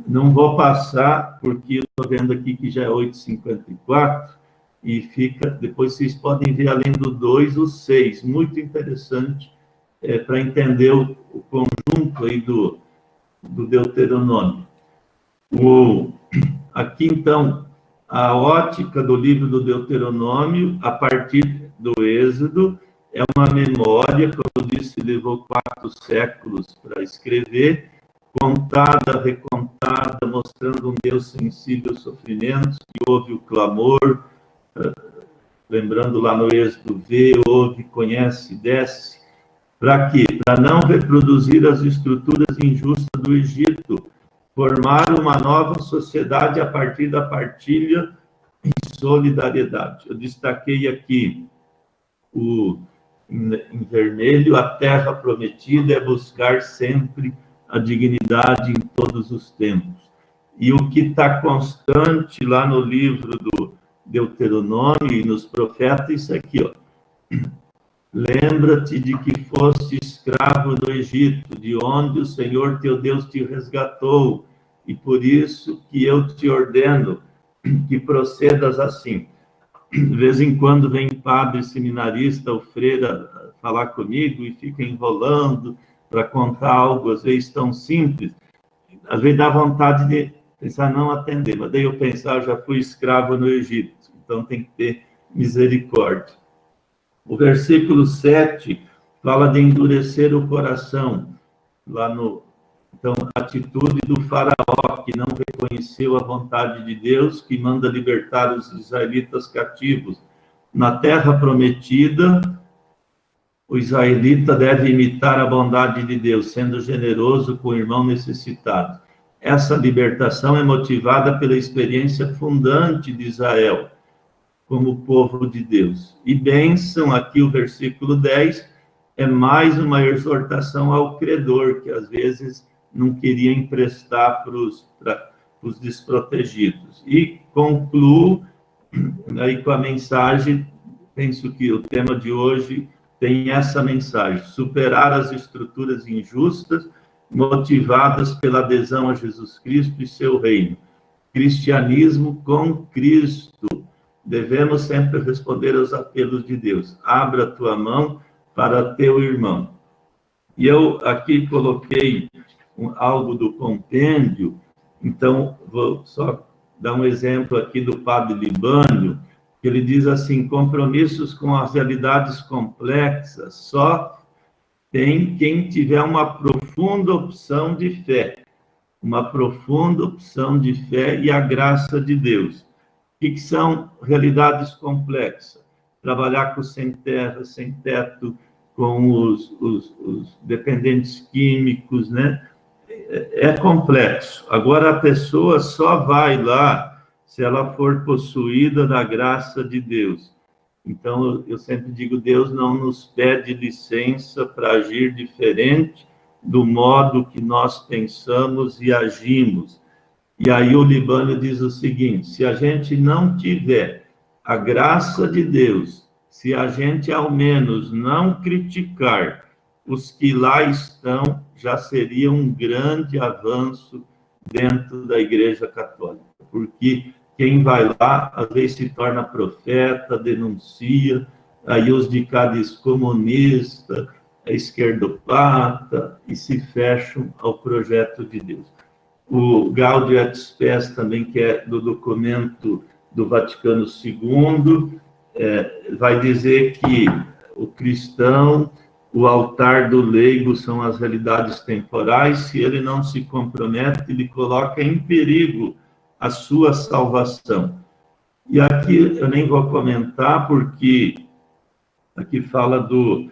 não vou passar, porque eu estou vendo aqui que já é 8h54, e fica, depois vocês podem ver, além do 2, o 6, muito interessante, para entender o conjunto aí do Deuteronômio. Aqui, então, a ótica do livro do Deuteronômio, a partir do Êxodo, é uma memória, como eu disse, levou 4 séculos para escrever, contada, recontada, mostrando um Deus sensível aos sofrimentos, que ouve o clamor, lembrando lá no Êxodo, vê, ouve, conhece, desce. Para quê? Para não reproduzir as estruturas injustas do Egito, formar uma nova sociedade a partir da partilha e solidariedade. Eu destaquei aqui em vermelho, a terra prometida é buscar sempre a dignidade em todos os tempos. E o que está constante lá no livro do Deuteronômio e nos profetas, isso aqui, ó. Lembra-te de que foste escravo no Egito, de onde o Senhor teu Deus te resgatou, e por isso que eu te ordeno que procedas assim. De vez em quando vem padre seminarista ou freira falar comigo e fica enrolando para contar algo, às vezes tão simples. Às vezes dá vontade de pensar, não atender, mas daí eu pensar, eu já fui escravo no Egito, então tem que ter misericórdia. O versículo 7 fala de endurecer o coração, então, a atitude do faraó, que não reconheceu a vontade de Deus, que manda libertar os israelitas cativos. Na terra prometida, o israelita deve imitar a bondade de Deus, sendo generoso com o irmão necessitado. Essa libertação é motivada pela experiência fundante de Israel, como povo de Deus. E bênção, aqui o versículo 10, é mais uma exortação ao credor, que às vezes não queria emprestar para os desprotegidos. E concluo aí com a mensagem, penso que o tema de hoje tem essa mensagem: superar as estruturas injustas, motivadas pela adesão a Jesus Cristo e seu reino. Cristianismo com Cristo. Devemos sempre responder aos apelos de Deus. Abra a tua mão para teu irmão. E eu aqui coloquei algo do compêndio, então vou só dar um exemplo aqui do padre Libânio, que ele diz assim: compromissos com as realidades complexas só tem quem tiver uma profunda opção de fé, e a graça de Deus. O que são realidades complexas? Trabalhar com sem terra, sem teto, com os dependentes químicos, né? É complexo. Agora, a pessoa só vai lá se ela for possuída da graça de Deus. Então, eu sempre digo, Deus não nos pede licença para agir diferente do modo que nós pensamos e agimos. E aí o Libânio diz o seguinte: se a gente não tiver a graça de Deus, se a gente ao menos não criticar os que lá estão, já seria um grande avanço dentro da Igreja Católica, porque quem vai lá, às vezes se torna profeta, denuncia, aí os de Cádiz comunista, esquerdopata, e se fecham ao projeto de Deus. O Gaudium et Spes também, que é do documento do Vaticano II, vai dizer que o cristão, o altar do leigo são as realidades temporais. Se ele não se compromete, ele coloca em perigo a sua salvação. E aqui eu nem vou comentar, porque aqui fala do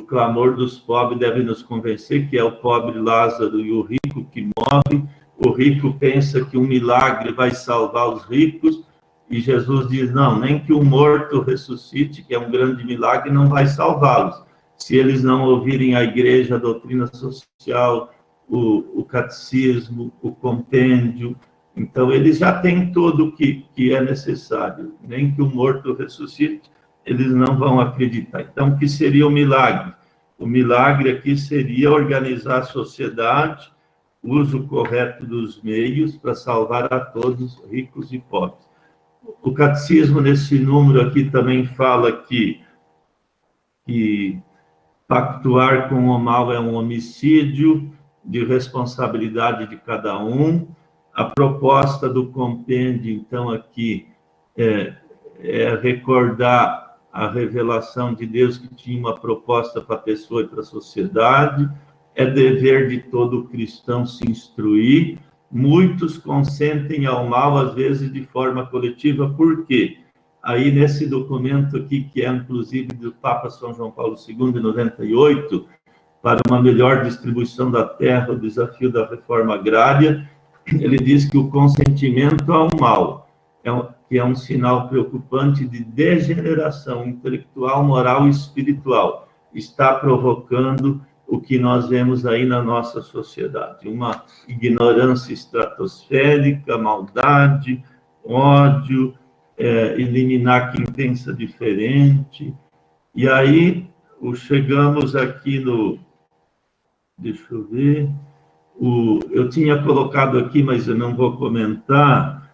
clamor dos pobres deve nos convencer, que é o pobre Lázaro e o rico que morre. O rico pensa que um milagre vai salvar os ricos, e Jesus diz, não, nem que o morto ressuscite, que é um grande milagre, não vai salvá-los. Se eles não ouvirem a igreja, a doutrina social, o catecismo, o compêndio, então eles já têm tudo o que é necessário. Nem que o morto ressuscite, eles não vão acreditar. Então, o que seria o milagre? O milagre aqui seria organizar a sociedade, uso correto dos meios para salvar a todos, ricos e pobres. O catecismo, nesse número aqui, também fala que pactuar com o mal é um homicídio de responsabilidade de cada um. A proposta do compêndio, então, aqui é recordar a revelação de Deus, que tinha uma proposta para a pessoa e para a sociedade. É dever de todo cristão se instruir. Muitos consentem ao mal, às vezes de forma coletiva. Por quê? Aí, nesse documento aqui, que é inclusive do Papa São João Paulo II, de 98, para uma melhor distribuição da terra, o desafio da reforma agrária, ele diz que o consentimento ao mal que é um sinal preocupante de degeneração intelectual, moral e espiritual, está provocando o que nós vemos aí na nossa sociedade, uma ignorância estratosférica, maldade, ódio, eliminar quem pensa diferente. E aí, chegamos aqui no... Deixa eu ver... eu tinha colocado aqui, mas eu não vou comentar,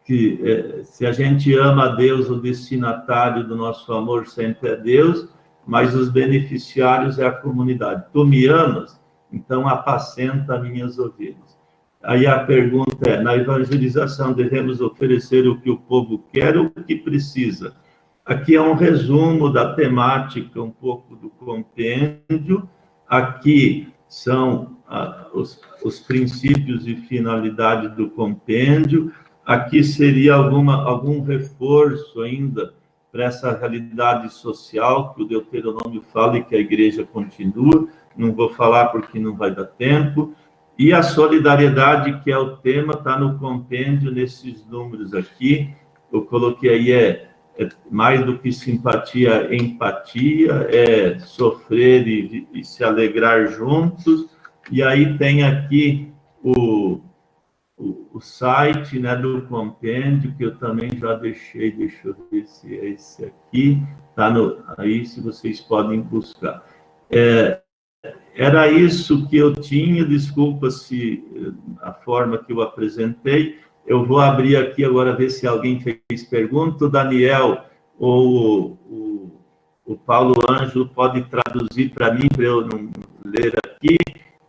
que se a gente ama a Deus, o destinatário do nosso amor sempre é Deus, mas os beneficiários é a comunidade. Tu me amas? Então apacenta minhas ovelhas. Aí a pergunta é, na evangelização devemos oferecer o que o povo quer ou o que precisa? Aqui é um resumo da temática, um pouco do compêndio. Aqui são os princípios e finalidade do compêndio. Aqui seria algum reforço ainda para essa realidade social que o Deuteronômio fala e que a igreja continua. Não vou falar porque não vai dar tempo. E a solidariedade, que é o tema, está no compêndio, nesses números aqui. Eu coloquei aí, é mais do que simpatia, empatia, é sofrer e se alegrar juntos. E aí tem aqui o site, né, do compêndio, que eu também já deixei, deixa eu ver se é esse aqui, está aí, se vocês podem buscar. Era isso que eu tinha, desculpa se a forma que eu apresentei. Eu vou abrir aqui agora, ver se alguém fez pergunta. O Daniel ou o Paulo Ângelo pode traduzir para mim, para eu não ler aqui,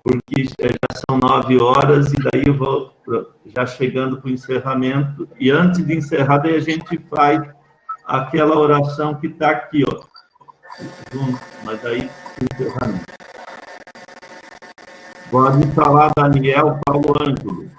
porque já são 9h, e daí eu vou já chegando para o encerramento. E antes de encerrar, daí a gente faz aquela oração que está aqui, ó, junto, mas aí encerramento. Pode falar, Daniel, Paulo Ângelo.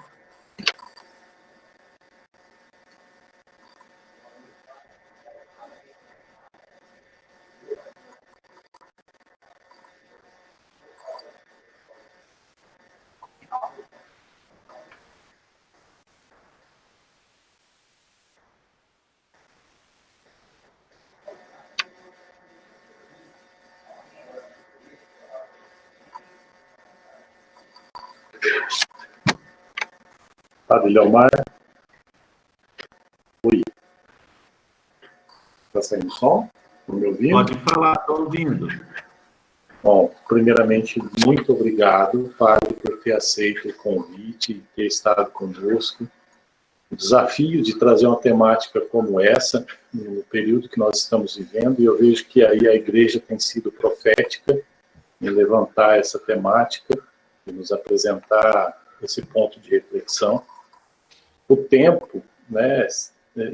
Padre Leomar. Oi. Está saindo som? Estão me ouvindo? Pode falar, estou ouvindo. Bom, primeiramente, muito obrigado, Padre, por ter aceito o convite e ter estado conosco. O desafio de trazer uma temática como essa, no período que nós estamos vivendo, e eu vejo que aí a igreja tem sido profética em levantar essa temática e nos apresentar esse ponto de reflexão. O tempo, né,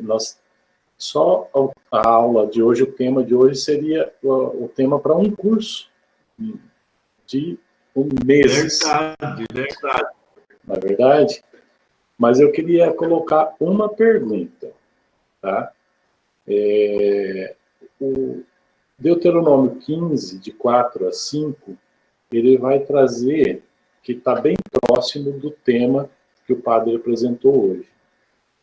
nós, só a aula de hoje, o tema de hoje seria o tema para um curso de meses. Verdade. Na verdade? Mas eu queria colocar uma pergunta, tá? O Deuteronômio 15, de 4 a 5, ele vai trazer, que está bem próximo do tema que o padre apresentou hoje.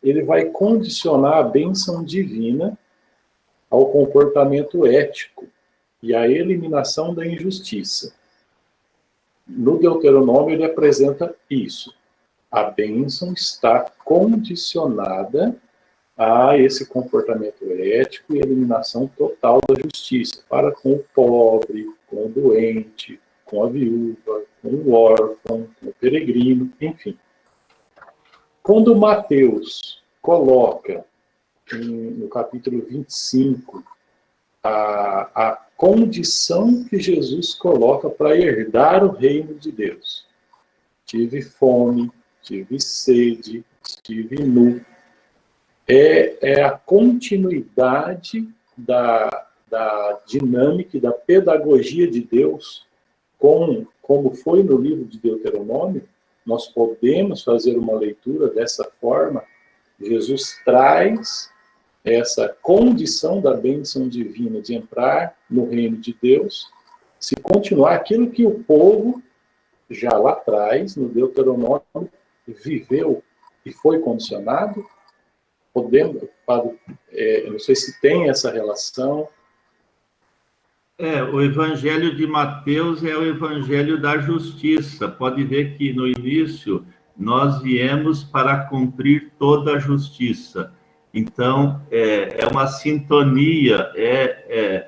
Ele vai condicionar a bênção divina ao comportamento ético e à eliminação da injustiça. No Deuteronômio, ele apresenta isso. A bênção está condicionada a esse comportamento ético e eliminação total da justiça para com o pobre, com o doente, com a viúva, com o órfão, com o peregrino, enfim. Quando Mateus coloca no capítulo 25 a condição que Jesus coloca para herdar o reino de Deus. Tive fome, tive sede, estive nu. É a continuidade da dinâmica e da pedagogia de Deus, como foi no livro de Deuteronômio. Nós podemos fazer uma leitura dessa forma. Jesus traz essa condição da bênção divina de entrar no reino de Deus, se continuar aquilo que o povo já lá atrás, no Deuteronômio, viveu e foi condicionado. Podemos, eu não sei se tem essa relação. O Evangelho de Mateus é o Evangelho da Justiça. Pode ver que no início nós viemos para cumprir toda a justiça. Então, é uma sintonia,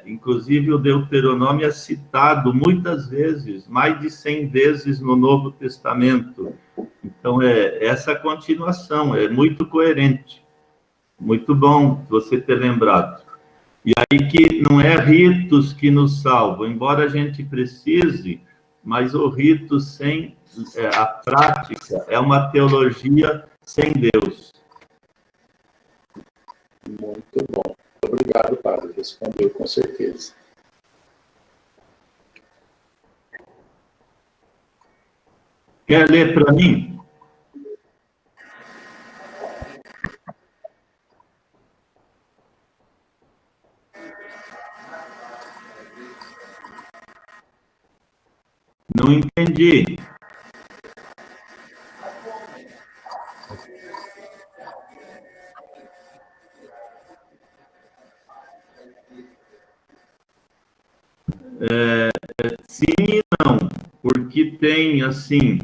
inclusive o Deuteronômio é citado muitas vezes, mais de 100 vezes no Novo Testamento. Então, essa continuação, é muito coerente. Muito bom você ter lembrado. E aí que não é ritos que nos salvam, embora a gente precise, mas o rito sem a prática é uma teologia sem Deus. Muito bom. Obrigado, padre. Respondeu com certeza. Quer ler para mim? Não entendi. Sim e não, porque tem, assim,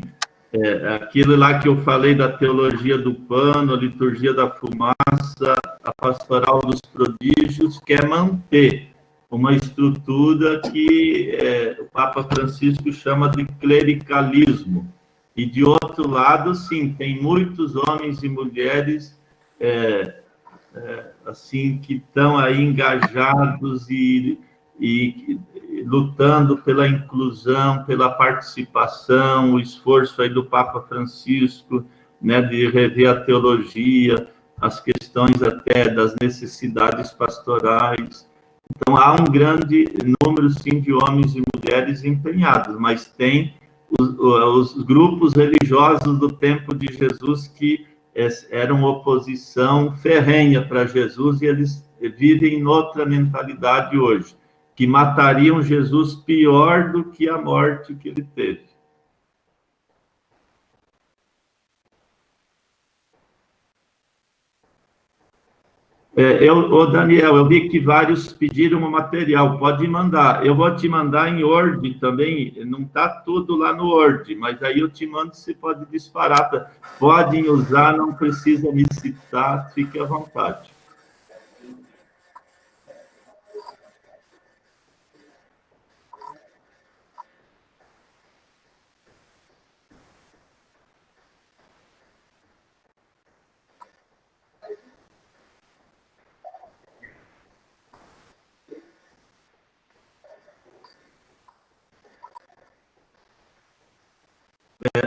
aquilo lá que eu falei da teologia do pano, a liturgia da fumaça, a pastoral dos prodígios, quer manter uma estrutura que o Papa Francisco chama de clericalismo. E, de outro lado, sim, tem muitos homens e mulheres assim, que estão aí engajados e lutando pela inclusão, pela participação, o esforço aí do Papa Francisco, né, de rever a teologia, as questões até das necessidades pastorais. Então, há um grande número, sim, de homens e mulheres empenhados, mas tem os grupos religiosos do tempo de Jesus que eram oposição ferrenha para Jesus, e eles vivem em outra mentalidade hoje, que matariam Jesus pior do que a morte que ele teve. Ô Daniel, eu vi que vários pediram o material, pode mandar. Eu vou te mandar em Word também, não está tudo lá no Word, mas aí eu te mando, você pode disparar. Podem usar, não precisa me citar, fique à vontade.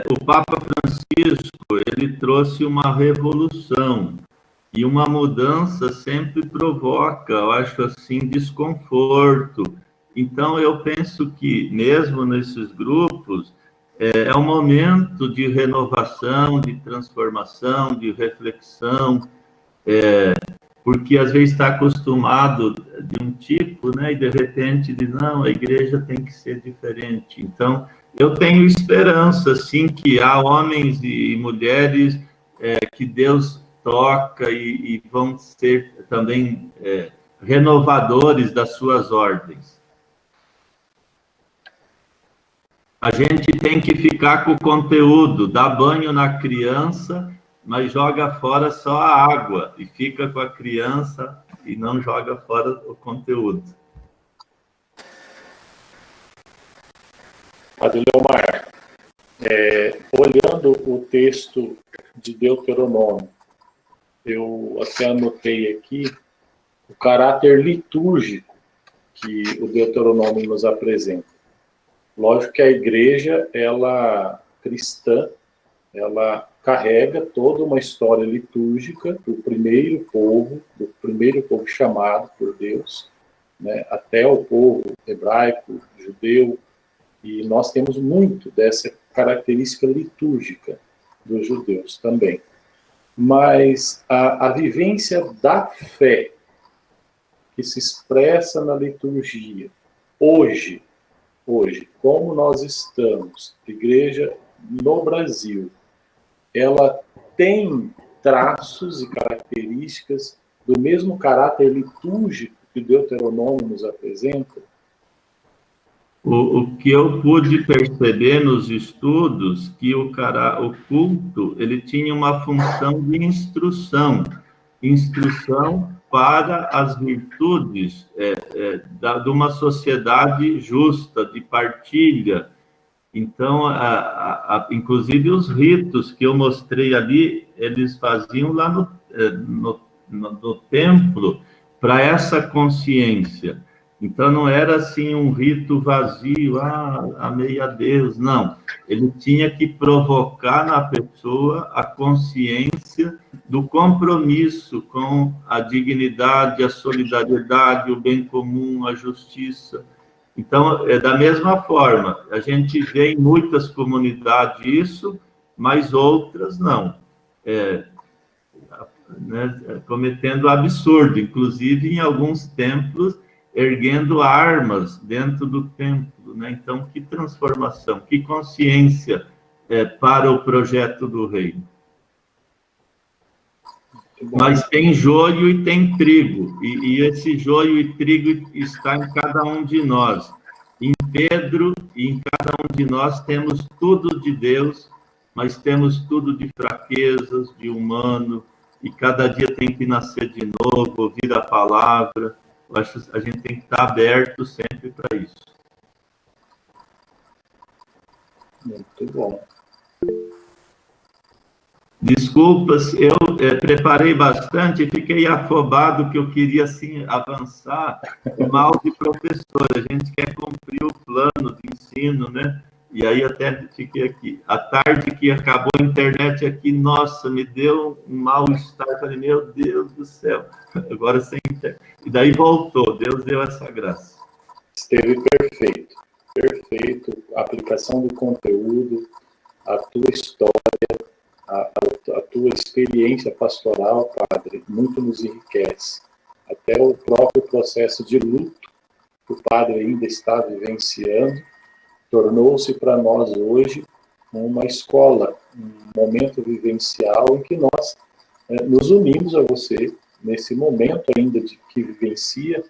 O Papa Francisco, ele trouxe uma revolução, e uma mudança sempre provoca, eu acho assim, desconforto. Então, eu penso que, mesmo nesses grupos, é um momento de renovação, de transformação, de reflexão, porque às vezes está acostumado de um tipo, né, e de repente diz, não, a igreja tem que ser diferente. Então, eu tenho esperança, sim, que há homens e mulheres que Deus toca e vão ser também renovadores das suas ordens. A gente tem que ficar com o conteúdo, dá banho na criança, mas joga fora só a água, e fica com a criança e não joga fora o conteúdo. Padre Leomar, olhando o texto de Deuteronômio, eu até anotei aqui o caráter litúrgico que o Deuteronômio nos apresenta. Lógico que a igreja, ela cristã, ela carrega toda uma história litúrgica do primeiro povo chamado por Deus, né, até o povo hebraico, judeu, e nós temos muito dessa característica litúrgica dos judeus também. Mas a vivência da fé que se expressa na liturgia, hoje, como nós estamos, igreja no Brasil, ela tem traços e características do mesmo caráter litúrgico que o Deuteronômio nos apresenta? O que eu pude perceber nos estudos, que o culto, ele tinha uma função de instrução para as virtudes de uma sociedade justa, de partilha. Então, inclusive os ritos que eu mostrei ali, eles faziam lá no templo, para essa consciência. Então, não era assim um rito vazio, amei a Deus, não. Ele tinha que provocar na pessoa a consciência do compromisso com a dignidade, a solidariedade, o bem comum, a justiça. Então, da mesma forma, a gente vê em muitas comunidades isso, mas outras não. Cometendo absurdo, inclusive em alguns templos, erguendo armas dentro do templo, né? Então, que transformação, que consciência para o projeto do reino. Mas tem joio e tem trigo, e esse joio e trigo está em cada um de nós. Em Pedro e em cada um de nós temos tudo de Deus, mas temos tudo de fraquezas, de humano, e cada dia tem que nascer de novo, ouvir a palavra. Eu acho que a gente tem que estar aberto sempre para isso. Muito bom. Desculpas, eu preparei bastante e fiquei afobado que eu queria, assim, avançar mal de professor. A gente quer cumprir o plano de ensino, né? E aí até fiquei aqui. À tarde que acabou a internet aqui, nossa, me deu um mal-estar. Falei, meu Deus do céu, agora sem internet. E daí voltou, Deus deu essa graça. Esteve perfeito, perfeito. A aplicação do conteúdo, a tua história, a tua experiência pastoral, Padre, muito nos enriquece. Até o próprio processo de luto que o Padre ainda está vivenciando, tornou-se para nós hoje uma escola, um momento vivencial em que nós nos unimos a você nesse momento ainda de que vivencia,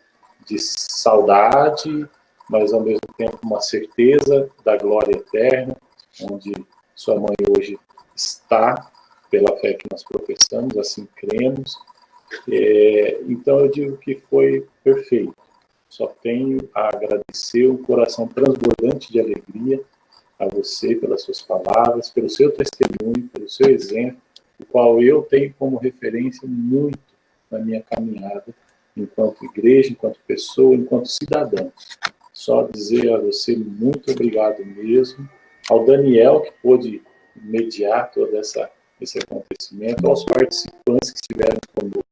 de saudade, mas ao mesmo tempo uma certeza da glória eterna, onde sua mãe hoje está, pela fé que nós professamos, assim cremos. Então eu digo que foi perfeito. Só tenho a agradecer, um coração transbordante de alegria a você pelas suas palavras, pelo seu testemunho, pelo seu exemplo, o qual eu tenho como referência muito na minha caminhada, enquanto igreja, enquanto pessoa, enquanto cidadão. Só dizer a você muito obrigado mesmo, ao Daniel, que pôde mediar todo esse acontecimento, aos participantes que estiveram conosco,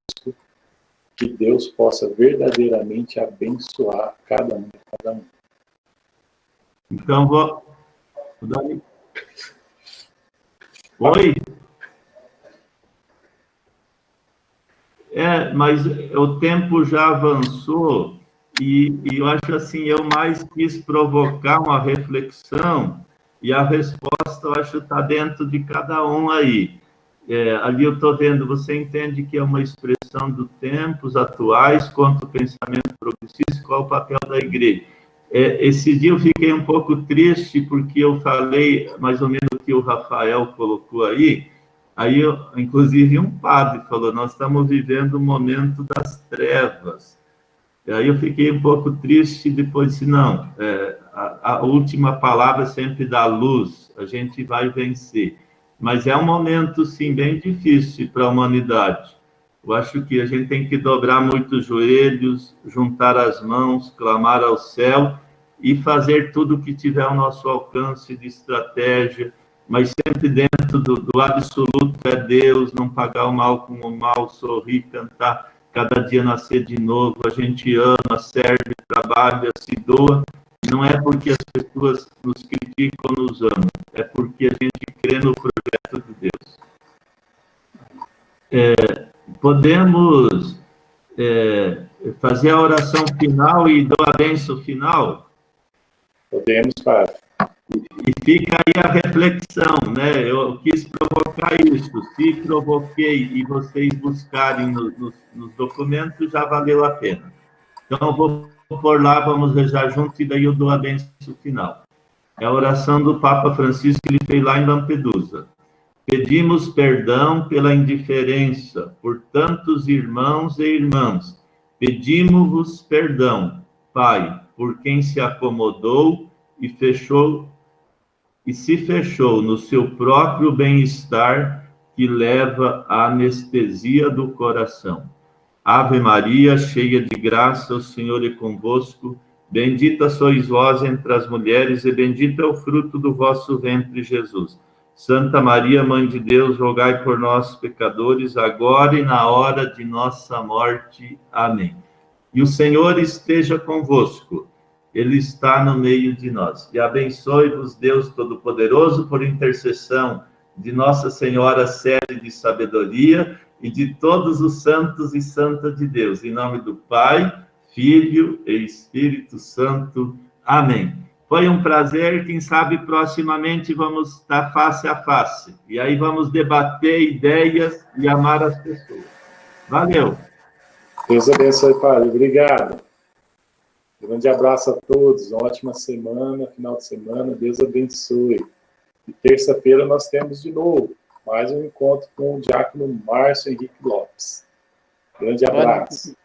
que Deus possa verdadeiramente abençoar cada um e cada um. Então, vou dar... Oi? Mas o tempo já avançou e eu acho assim, eu mais quis provocar uma reflexão e a resposta, eu acho, está dentro de cada um aí. Ali eu estou vendo, você entende que é uma expressão dos tempos atuais contra o pensamento progressista, qual é o papel da igreja? Esse dia eu fiquei um pouco triste porque eu falei mais ou menos o que o Rafael colocou aí, inclusive um padre falou, nós estamos vivendo um momento das trevas. E aí eu fiquei um pouco triste, depois disse, não, a última palavra é sempre da luz, a gente vai vencer. Mas é um momento, sim, bem difícil para a humanidade. Eu acho que a gente tem que dobrar muito os joelhos, juntar as mãos, clamar ao céu e fazer tudo o que tiver ao nosso alcance de estratégia, mas sempre dentro do absoluto é Deus, não pagar o mal com o mal, sorrir, cantar, cada dia nascer de novo, a gente ama, serve, trabalha, se doa, não é porque as pessoas nos criticam ou nos amam, é porque a gente crê no projeto de Deus. Podemos fazer a oração final e dar a bênção final? Podemos, Padre. E fica aí a reflexão, né? Eu quis provocar isso. Se provoquei e vocês buscarem nos documentos, já valeu a pena. Então, eu vou por lá, vamos rezar junto, e daí eu dou a bênção final. É a oração do Papa Francisco que ele fez lá em Lampedusa. Pedimos perdão pela indiferença, por tantos irmãos e irmãs. Pedimos-vos perdão, Pai, por quem se acomodou e se fechou no seu próprio bem-estar, que leva à anestesia do coração. Ave Maria, cheia de graça, o Senhor é convosco. Bendita sois vós entre as mulheres, e bendito é o fruto do vosso ventre, Jesus. Santa Maria, Mãe de Deus, rogai por nós, pecadores, agora e na hora de nossa morte. Amém. E o Senhor esteja convosco. Ele está no meio de nós. E abençoe-vos, Deus Todo-Poderoso, por intercessão de Nossa Senhora Sede de Sabedoria e de todos os santos e santas de Deus. Em nome do Pai, Filho e Espírito Santo. Amém. Foi um prazer. Quem sabe, proximamente, vamos estar face a face. E aí vamos debater ideias e amar as pessoas. Valeu. Deus abençoe, Padre. Obrigado. Grande abraço a todos, uma ótima semana, final de semana, Deus abençoe. E terça-feira nós temos de novo mais um encontro com o diácono Márcio Henrique Lopes. Grande abraço.